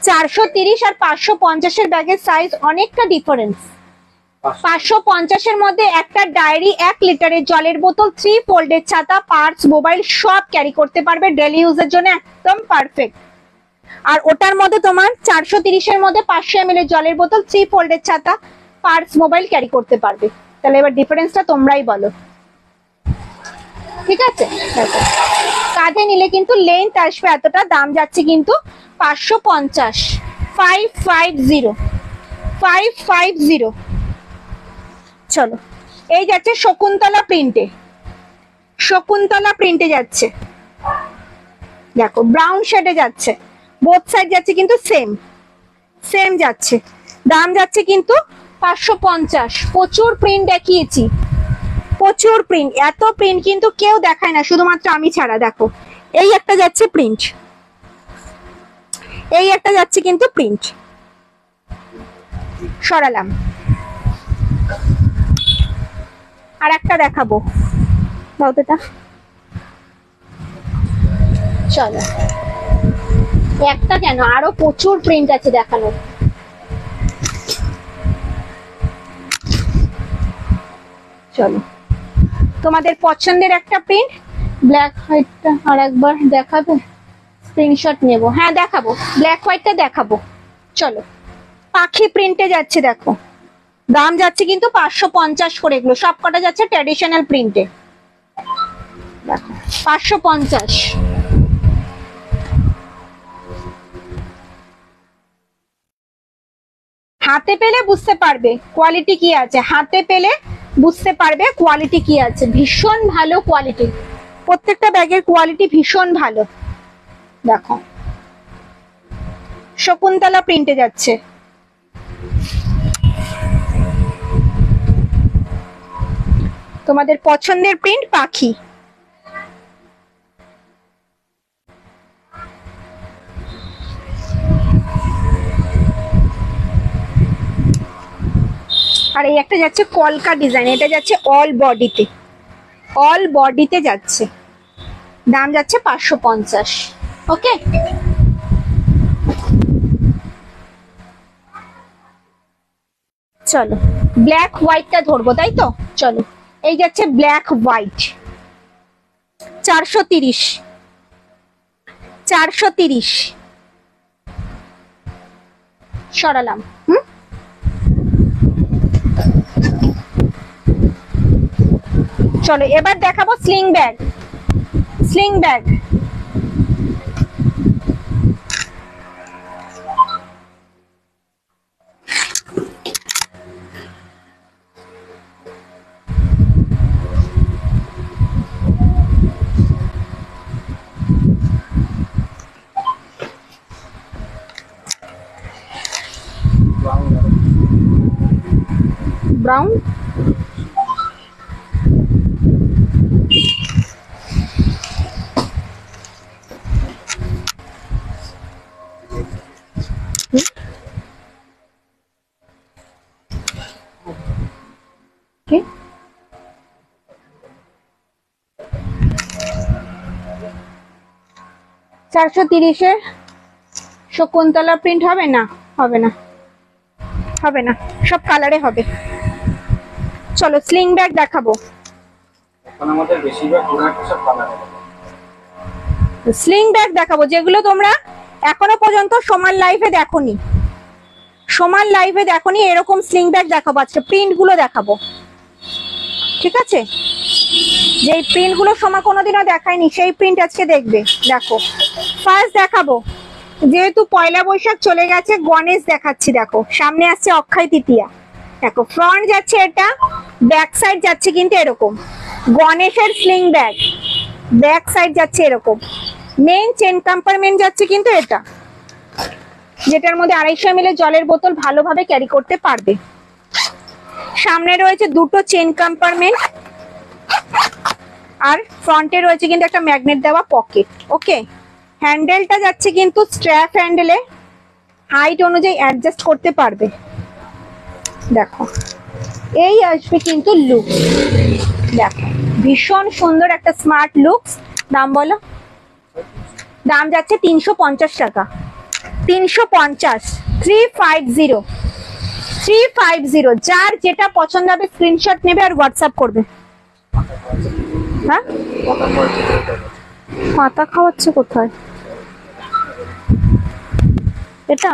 430 আর 550 এর ব্যাগের সাইজ অনেকটা ডিফারেন্স। 550 এর মধ্যে একটা ডায়েরি, 1 লিটারের জলের বোতল, 3 ফোল্ডের ছাতা, পার্স, মোবাইল সব ক্যারি করতে পারবে, ডেইলি ইউজের জন্য একদম পারফেক্ট। আর ওটার মধ্যে তোমার 430 এর মধ্যে 500 ml এর জলের বোতল, 3 ফোল্ডের ছাতা, পার্স, মোবাইল ক্যারি করতে পারবে। তাহলে এবার ডিফারেন্সটা তোমরাই বলো, ঠিক আছে? দেখো কাঁধে নিলে কিন্তু লেন্থ আসবে এতটা, দাম যাচ্ছে কিন্তু 550, 550। চলো, এই যাচ্ছে শকুন্তলা প্রিন্টে, শকুন্তলা প্রিন্টে যাচ্ছে, দেখো ব্রাউন শেডে যাচ্ছে, বোথ সাইড যাচ্ছে কিন্তু সেম যাচ্ছে, দাম যাচ্ছে কিন্তু 550। প্রচুর প্রিন্ট দেখিয়েছি, প্রচুর প্রিন্ট, এত প্রিন্ট কিন্তু কেউ দেখায় না, শুধুমাত্র আমি ছাড়া। দেখো এই একটা যাচ্ছে প্রিন্ট, এই একটা যাচ্ছে কিন্তু প্রিন্ট, সরালাম। আর একটা দেখাবো, দাও তো এটা। চলো, একটা কেন, আরো প্রচুর প্রিন্ট আছে দেখানোর। চলো, তোমাদের পছন্দের একটা প্রিন্ট, ব্ল্যাক হোয়াইটটা আর একবার দেখাবে, স্ক্রিনশট নেব। হ্যাঁ দেখাবো, ব্ল্যাক হোয়াইটটা দেখাবো। চলো, পাখি প্রিন্টে যাচ্ছে, দেখো দাম যাচ্ছে কিন্তু 550 করে, এগুলো সব কটা যাচ্ছে ট্র্যাডিশনাল প্রিন্টে, দেখো 550। হাতে পেলে বুঝতে পারবে কোয়ালিটি কি আছে, হাতে পেলে বুঝতে পারবে কোয়ালিটি কি আছে, ভীষণ ভালো কোয়ালিটি, প্রত্যেকটা ব্যাগের কোয়ালিটি ভীষণ ভালো। দেখো শকুন্তলা প্রিন্টে যাচ্ছে, তোমাদের পছন্দের প্রিন্ট পাখি। আর এই একটা যাচ্ছে কলকা ডিজাইন, এটা যাচ্ছে অল বডিতে, অল বডিতে যাচ্ছে, দাম যাচ্ছে 550। ওকে, চলো ব্ল্যাক হোয়াইটটা ধরবো, তাই তো? চলো, এই যাচ্ছে ব্ল্যাক হোয়াইট, 430, 430 সরালাম। চলো এবার দেখাবো sling bag, sling bag. Brown, Okay. 430 Shakuntala print হবে না, হবে না, হবে না, সব কালারে হবে। চলো স্লিং ব্যাগ দেখাবো, এখন আমাদের বেশিরভাগ প্রোডাক্ট সব কালার হবে। স্লিং ব্যাগ দেখাবো যেগুলো তোমরা এখনো পর্যন্ত সমান লাইভে দেখোনি, সমান লাইভে দেখোনি, এরকম স্লিং ব্যাগ দেখাবো আজকে, প্রিন্ট গুলো দেখাবো, ঠিক আছে? যেই প্রিন্ট গুলো সময় কোনোদিনও দেখায়নি সেই প্রিন্ট আজকে দেখবে। দেখো ফার্স্ট দেখাবো, যেহেতু পয়লা বৈশাখ চলে গেছে, গণেশ দেখাচ্ছি। দেখো সামনে আসছে অক্ষয় তৃতীয়া, দেখো ফ্রন্ট যাচ্ছে এটা, ব্যাক সাইড যাচ্ছে কিন্তু এরকম, গণেশের স্লিং ব্যাগ, ব্যাক সাইড যাচ্ছে এরকম, মেইন চেন কম্পার্টমেন্ট যাচ্ছে কিন্তু এটা, যেটার মধ্যে 250 ml জলের বোতল ভালোভাবে ক্যারি করতে পারবে। সামনে রয়েছে দুটো চেন কম্পার্টমেন্ট, আর ফ্রন্টে রয়েছে কিন্তু একটা ম্যাগনেট দেওয়া পকেট। ওকে, হ্যান্ডেলটা যাচ্ছে কিন্তু স্ট্র্যাপ হ্যান্ডেলে, হাইট অনুযায়ী অ্যাডজাস্ট করতে পারবে। দেখো এই আসবে কিন্তু লুক, দেখো ভীষণ সুন্দর একটা স্মার্ট লুকস, দাম বলো, দাম যাচ্ছে 350 টাকা, 350, 350, 350। যার যেটা পছন্দ হবে স্ক্রিনশট নেবে আর হোয়াটসঅ্যাপ করবে। হ্যাঁ, পাতা খাওয়াচ্ছে কোথায় এটা?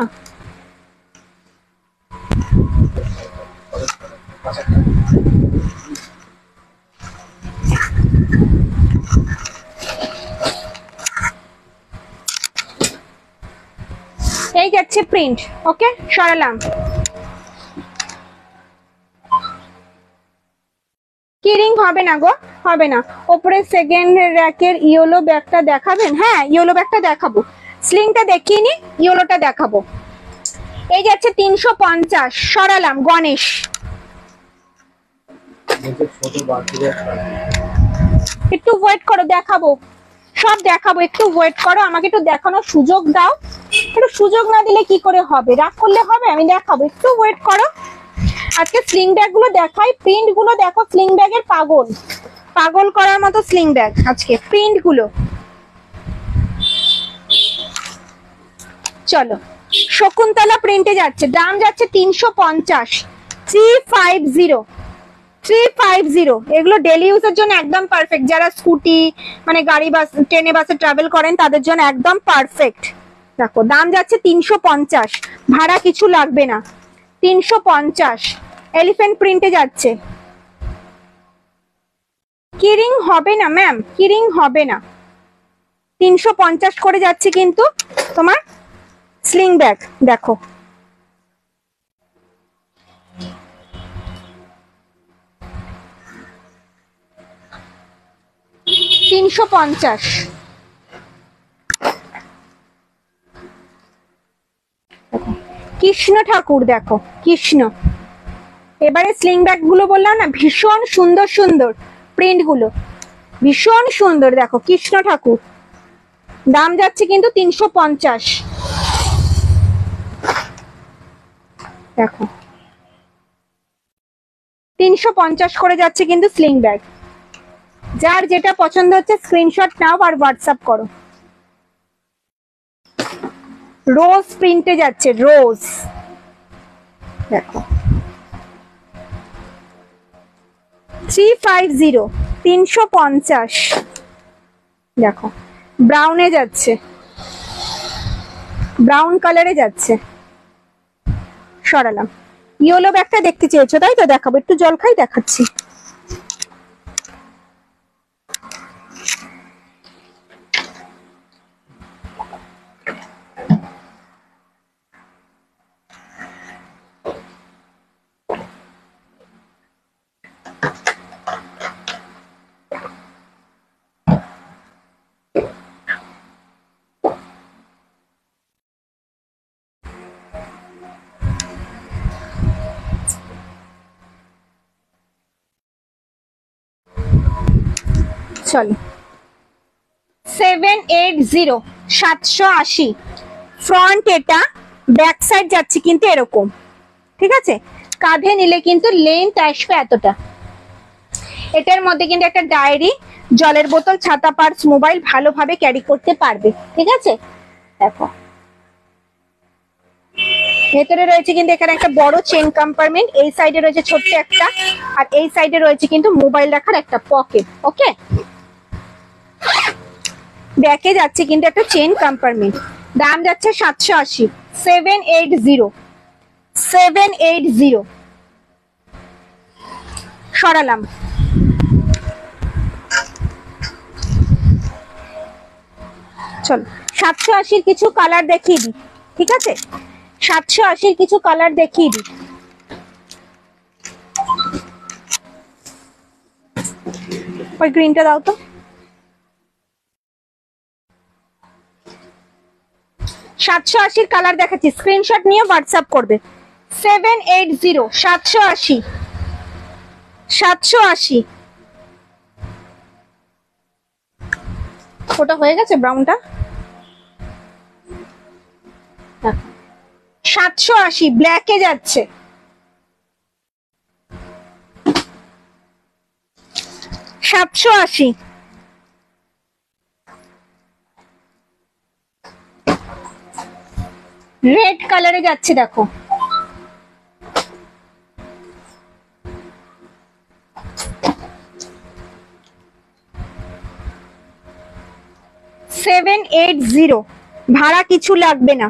এই যাচ্ছে প্রিন্ট। ওকে, সরালাম। কি রিং হবে না গো, হবে না। ওপরে সেকেন্ড র্যাকের ইয়েলো ব্যাগটা দেখাবেন? হ্যাঁ, ইয়েলো ব্যাগটা দেখাবো। স্লিংটা দেখিয়ে নি, ইয়েলোটা দেখাবো। এই যাচ্ছে 350, সরালাম। গণেশ, একটু ওয়েট করো, দেখাবো, সব দেখাবো। একটু ওয়েট করো, আমাকে একটু দেখানোর সুযোগ দাও। একটু সুযোগ না দিলে কি করে হবে, রাগ করলে হবে? আমি দেখাবো, একটু ওয়েট করো। আজকে স্লিং ব্যাগ গুলো দেখাই, প্রিন্ট গুলো দেখো। স্লিং ব্যাগের পাগল, পাগল করার মতো স্লিং ব্যাগ আজকে প্রিন্ট গুলো। চলো, শকুন্তলা প্রিন্টে যাচ্ছে, দাম যাচ্ছে 350, 350, 350। এগুলো ডেলি ইউজের জন্য একদম পারফেক্ট। যারা স্কুটি মানে গাড়ি বাস ট্রেনে বাসে ট্রাভেল করেন তাদের জন্য একদম পারফেক্ট। দেখো, দাম যাচ্ছে 350, ভাড়া কিছু লাগবে না, 350। এলিফ্যান্ট প্রিন্টে যাচ্ছে। কিরিং হবে না ম্যাম, কিরিং হবে না। 350 করে যাচ্ছে কিন্তু তোমার স্লিং ব্যাগ। দেখো, $350। কৃষ্ণ ঠাকুর, দেখো কৃষ্ণ। এবারে স্লিং ব্যাগ গুলো বললাম না, ভীষণ সুন্দর সুন্দর প্রিন্ট গুলো, ভীষণ সুন্দর। দেখো, কৃষ্ণ ঠাকুর, দাম যাচ্ছে কিন্তু 350। দেখো, 350 করে যাচ্ছে কিন্তু স্লিং ব্যাগ। যার যেটা পছন্দ হচ্ছে স্ক্রিনশট নাও আর হোয়াটসঅ্যাপ করো। রোজ প্রিন্টে যাচ্ছে, রোজ। দেখো, 350, 350। দেখো, ব্রাউনে যাচ্ছে, ব্রাউন কালারে যাচ্ছে। সরালাম। ইয়েলো ব্যাগটা দেখতে চেয়েছো তাই তো, দেখাবো। একটু জল খাই, দেখাচ্ছি। চলো, 780, 780। ফ্রন্ট এটা, ব্যাক সাইড যাচ্ছে কিন্তু এরকম, ঠিক আছে? কাঁধে নিলে কিন্তু লেন্থ আসবে এতটা। এটার মধ্যে কিন্তু একটা ডায়েরি, জলের বোতল, ছাতা, পার্স, মোবাইল ভালোভাবে ক্যারি করতে পারবে, ঠিক আছে? দেখো, ভেতরে রয়েছে কিন্তু এখানে একটা বড় চেন কম্পার্টমেন্ট, এই সাইডে রয়েছে ছোট্ট একটা, আর এই সাইডে রয়েছে কিন্তু মোবাইল রাখার একটা পকেট। ওকে, ব্যাকে যাচ্ছে কিন্তু একটা চেন কম্পার্টমেন্ট। দাম যাচ্ছে 780, 780, 780। সরালাম। চলো, 780 কিছু কালার দেখিয়ে দিই, ঠিক আছে? 780 কিছু কালার দেখিয়ে দিই। ওই গ্রিনটা দাও তো। 780 কালার দেখাচ্ছি, স্ক্রিনশট নিয়ে হোয়াটসঅ্যাপ করবে। 780, 780, 780। ওটা হয়ে গেছে ব্রাউনটা। 780 ব্ল্যাকে যাচ্ছে। 780, রেড কালারে যাচ্ছে দেখো, সেভেন এইট জিরো, ভাড়া কিছু লাগবে না।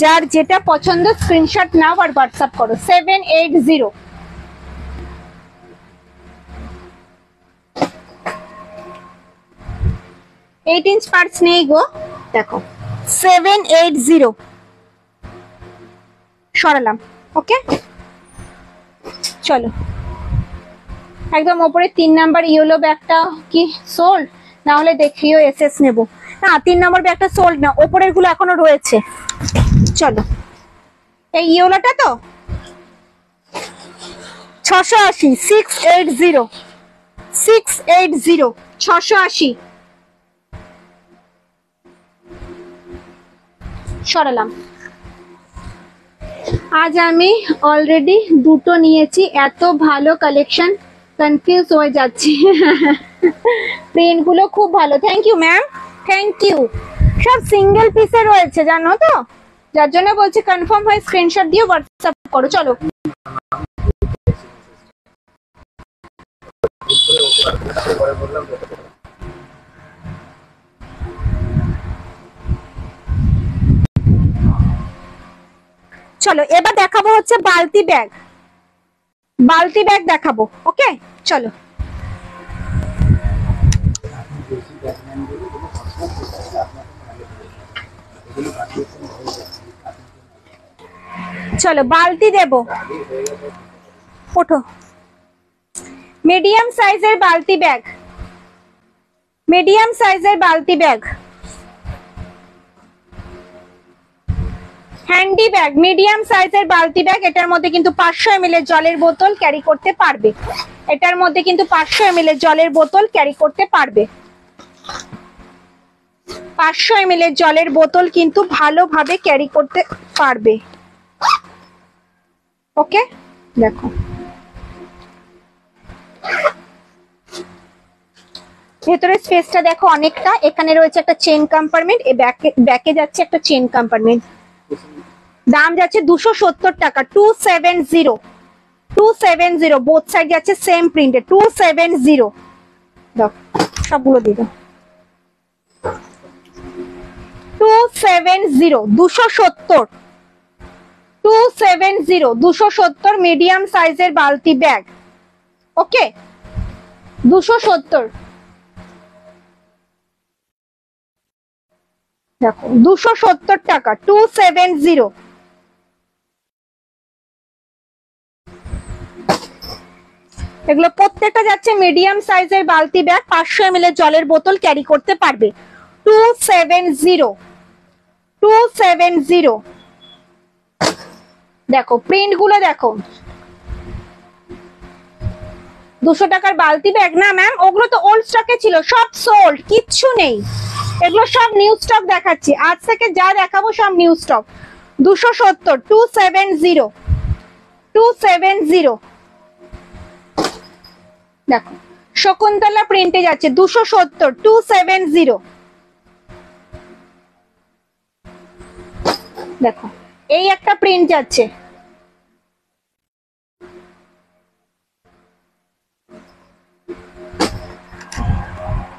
যার যেটা পছন্দ স্ক্রিনশট নাও আর হোয়াটসঅ্যাপ করো। 780। 8 ইঞ্চ পার্টস নেই গো, দেখো 780 সরালাম। ওকে চলো, একদম ওপরে 3 নাম্বার ইয়েলো ব্যাগটা কি সোল্ড? না হলে দেখিও এসএস নেব। না 3 নাম্বার ব্যাগটা সোল্ড না, ওপরের গুলো এখনো রয়েছে। চলো, এই ইয়েলোটা তো 680, 680, 680, 680 সরালাম। আজ আমি অলরেডি দুটো নিয়েছি, এত ভালো কালেকশন, কনফিউজ হয়ে যাচ্ছি। প্রিন্ট গুলো খুব ভালো, thank you ma'am, thank you. সব সিঙ্গেল পিসে রয়েছে জানো তো, যার জন্য বলছি কনফার্ম হয়ে স্ক্রিনশট দিয়ে হোয়াটসঅ্যাপ করো। চলো চলো এবার দেখাবো হচ্ছে বালতি ব্যাগ, বালতি ব্যাগ দেখাবো। ওকে চলো, চলো বালতি দেব, ওঠো। মিডিয়াম সাইজের বালতি ব্যাগ, মিডিয়াম সাইজের বালতি ব্যাগ, হ্যান্ডি ব্যাগ, মিডিয়াম সাইজের বালতি ব্যাগ। এটার মধ্যে কিন্তু 500 ml এর জলের বোতল ক্যারি করতে পারবে, এটার মধ্যে কিন্তু 500 ml এর জলের বোতল ক্যারি করতে পারবে। 500 ml এর জলের বোতল কিন্তু ভালোভাবে ক্যারি করতে পারবে। ওকে দেখো, ভেতরে স্পেসটা দেখো অনেকটা। এখানে রয়েছে একটা চেন কম্পার্টমেন্ট, এই ব্যাকে যাচ্ছে একটা চেন কম্পার্টমেন্ট। দাম যাচ্ছে 270 টাকা, 270, 270, বোথ সাইড যাচ্ছে সেম প্রিন্টে, 270। দাও সবগুলো দিয়ে দাও। 270, 270, 270, 270 মিডিয়াম সাইজের বালতি ব্যাগ। ওকে 270, দেখো 270 টাকা, 270। এগুলো প্রত্যেকটা যাচ্ছে মিডিয়াম সাইজের বালতি ব্যাগ, 500 ml এর জলের বোতল ক্যারি করতে পারবে। 270, 270। দেখো প্রিন্ট গুলো দেখো, 200 টাকার বালতি ব্যাগ না ম্যাম, ওগুলো তো ওল্ড স্টকে ছিল, সব সোল্ড, কিচ্ছু নেই। এগুলো সব নিউ স্টক দেখাচ্ছি, আজ থেকে যা দেখাবো সব নিউ স্টক। 270, 270, 270। দেখো শকুন্তলা প্রিন্টে যাচ্ছে 270, 270। দেখো এই একটা প্রিন্ট যাচ্ছে,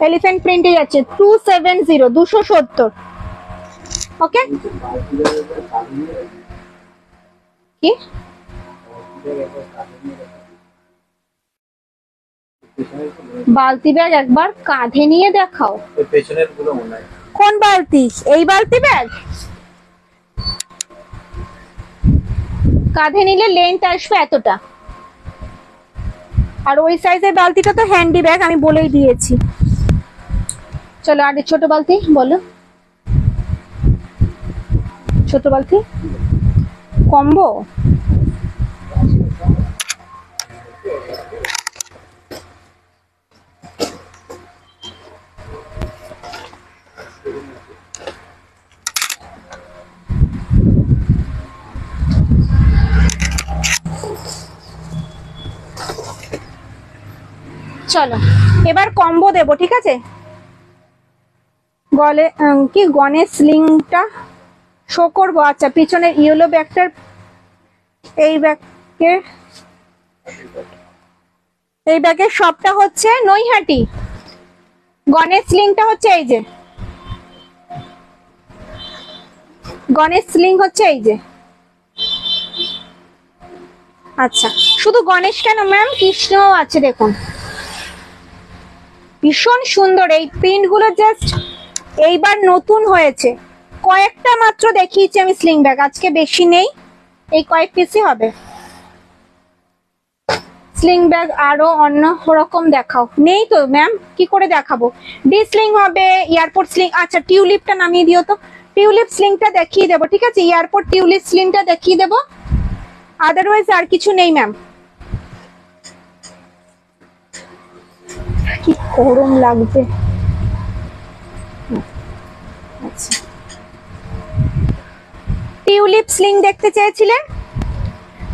এলিফ্যান্ট প্রিন্টে যাচ্ছে 270, 270। ওকে কি বালতি ব্যাগ একবার কাঁধে নিয়ে দেখাও, পেছনের গুলো মনে হয়। কোন বালতি? এই বালতি ব্যাগ কাঁধে নিলে লেন্থ আসবে এতটা, আর ওই সাইজের বালতিটা তো হ্যান্ডি ব্যাগ, আমি বলেই দিয়েছি। চলো আর ছোট বালতি বলো, ছোট বালতি কম্বো। চলো এবার কম্বো দেবো, ঠিক আছে। গলে কি গণেশ স্লিংটা শো করবো। আচ্ছা, পিছনের ইয়েলো ব্যাগটার, এই ব্যাগের সবটা হচ্ছে নৈহাটি, গণেশ লিঙ্কটা হচ্ছে এই যে, গণেশ লিঙ্ক হচ্ছে এই যে। আচ্ছা, শুধু গণেশ কেন ম্যাম, কৃষ্ণও আছে দেখুন, ভীষণ সুন্দর এই প্রিন্ট গুলো, জাস্ট এইবার নতুন হয়েছে, কয়েকটা মাত্র দেখিয়েছি আমি স্লিং ব্যাগ, আজকে বেশি নেই, এই কয়েক পিসই হবে। স্লিং ব্যাগ আরো অন্য রকম দেখাও, নেই তো ম্যাম, কি করে দেখাবো? ডি স্লিং হবে, এয়ারপোর্ট স্লিং। আচ্ছা, টিউলিপটা নামিয়ে দিও তো, টিউলিপ স্লিংটা দেখিয়ে দেবো, ঠিক আছে, এয়ারপোর্ট টিউলিপ স্লিংটা দেখিয়ে দেবো, আদারওয়াইজ আর কিছু নেই ম্যাম। কি গরম লাগছে। আচ্ছা, টিউলিপ স্লিং দেখতে চেয়েছিলেন,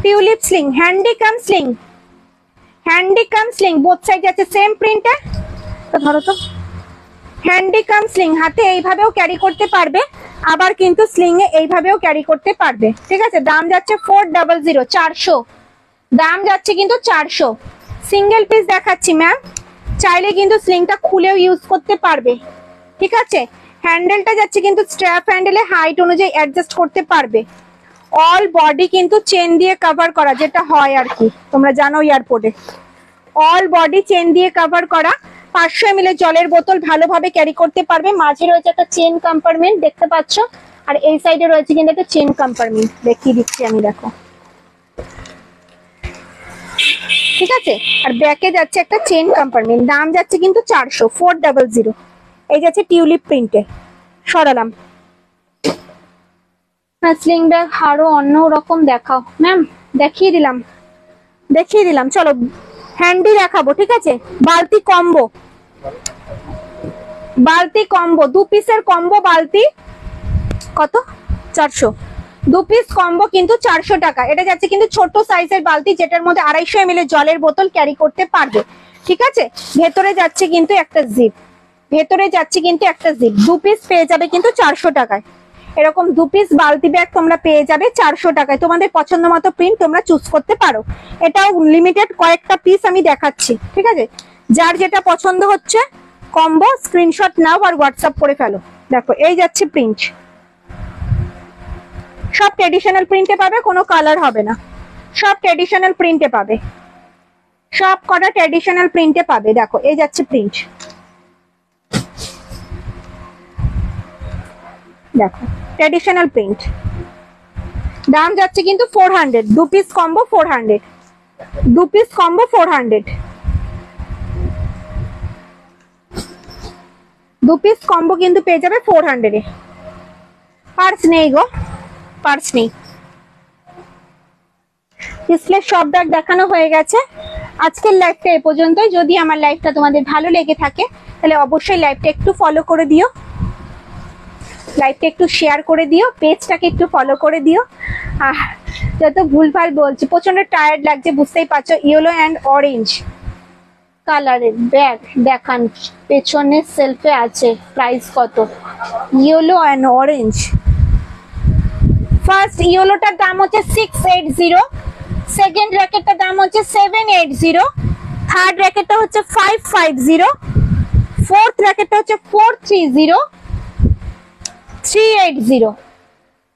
tulip sling, handycam sling, handycam sling both side আছে সেম প্রিন্টে। তো ধরো তো, হ্যান্ডিকাম স্লিং, হাতে এইভাবেও ক্যারি করতে পারবে, আবার কিন্তু স্লিং এ এইভাবেও ক্যারি করতে পারবে, ঠিক আছে। দাম যাচ্ছে 400, 400 দাম যাচ্ছে কিন্তু 400। সিঙ্গেল পিস দেখাচ্ছি ম্যাম, চাইলে কিন্তু স্লিংটা খুলেও ইউজ করতে পারবে, ঠিক আছে। হ্যান্ডেলটা যাচ্ছে কিন্তু স্ট্র্যাপ হ্যান্ডেলে, হাইট অনুযায়ী অ্যাডজাস্ট করতে পারবে। অল বডি কিন্তু চেন দিয়ে কভার করা, যেটা হয় আর কি, তোমরা জানো এয়ারপোর্টে অল বডি চেন দিয়ে কভার করা। 500 ml জলের বোতল ভালোভাবে ক্যারি করতে পারবে। মাঝে রয়েছে একটা চেন কম্পার্টমেন্ট দেখতে পাচ্ছ, আর এই সাইডে রয়েছে কিন্তু একটা চেন কম্পার্টমেন্ট, দেখিয়ে দিচ্ছি আমি, দেখো, ঠিক আছে। আর ব্যাকে যাচ্ছে একটা চেন কম্পার্টমেন্ট, দাম যাচ্ছে কিন্তু 400, 400। এই যাচ্ছে টিউলিপ প্রিন্টে, সরালাম। স্লিং ব্যাগ আরো অন্য রকম দেখাও ম্যাম, দেখিয়ে দিলাম, চলো হ্যান্ডি দেখাবো, ঠিক আছে। বালতি কম্বো, বালতি কম্বো, 2 পিসের কম্বো বালতি, কত? 400। 2 পিস কম্বো কিন্তু 400 টাকা। এটা যাচ্ছে কিন্তু ছোট সাইজের বালতি, যেটার মধ্যে 250 ml জলের বোতল ক্যারি করতে পারবে, ঠিক আছে। ভেতরে যাচ্ছে কিন্তু একটা জিপ, 2 পিস পেয়ে যাবে কিন্তু 400 টাকায়। এরকম 2 পিস বালতি ব্যাগ তোমরা পেয়ে যাবে 400 টাকায়। তোমাদের পছন্দ মতো প্রিন্ট তোমরা চুজ করতে পারো। এটাও লিমিটেড কয়েকটা পিস আমি দেখাচ্ছি, ঠিক আছে। যার যেটা পছন্দ হচ্ছে কম্বো স্ক্রিনশট নাও আর হোয়াটসঅ্যাপ করে ফেলো। দেখো, এই যাচ্ছে প্রিন্ট, সব ট্রেডিশনাল প্রিন্টে পাবে, কোনো কালার হবে না, সব ট্রেডিশনাল প্রিন্টে পাবে, সব কটা ট্রেডিশনাল প্রিন্টে পাবে। দেখো, এই যাচ্ছে প্রিন্ট, দেখো ট্রেডিশনাল প্রিন্ট, দাম যাচ্ছে কিন্তু 400। 2 piece combo 400, 2 piece combo 400, 2 piece combo কিন্তু পেয়ে যাবে 400 এ। পার্স নেই গো, পার্স নেই। ডিসপ্লে সব ব্যাগ দেখানো হয়ে গেছে। আজকের লাইভটা এ পর্যন্তই। যদি আমার লাইভটা তোমাদের ভালো লেগে থাকে তাহলে অবশ্যই লাইভটা একটু ফলো করে দিও, লাইভটা একটু শেয়ার করে দিও, পেজটাকে একটু ফলো করে দিও। যত ভুলভাল বলছি, প্রচন্ড টায়ার্ড লাগছে বুঝতেই পারছো। ইয়েলো অ্যান্ড অরেঞ্জ কালারের ব্যাগ দেখান, পেছনের সেলফে আছে, প্রাইস কত? ইয়েলো অ্যান্ড অরেঞ্জ, ফার্স্ট ইয়েলোটার দাম হচ্ছে 680, সেকেন্ড র্যাকেটটার দাম হচ্ছে 780, থার্ড র্যাকেটটা হচ্ছে 550, ফোর্থ র্যাকেটটা হচ্ছে 430, 380।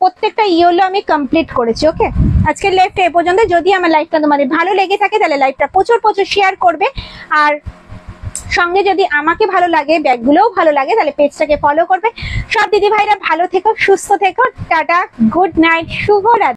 প্রত্যেকটা ইয়েলো আমি কমপ্লিট করেছি। ওকে, আজকের লাইভটা এ পর্যন্ত। যদি আমার লাইভটা তোমাদের ভালো লেগে থাকে তাহলে লাইভটা প্রচুর শেয়ার করবে, আর সঙ্গে যদি আমাকে ভালো লাগে, ব্যাগগুলোও ভালো লাগে, তাহলে পেজটাকে ফলো করবে। সব দিদি ভাইরা ভালো থেকো, সুস্থ থেকো, টাটা, গুড নাইট, শুভরাত্রি।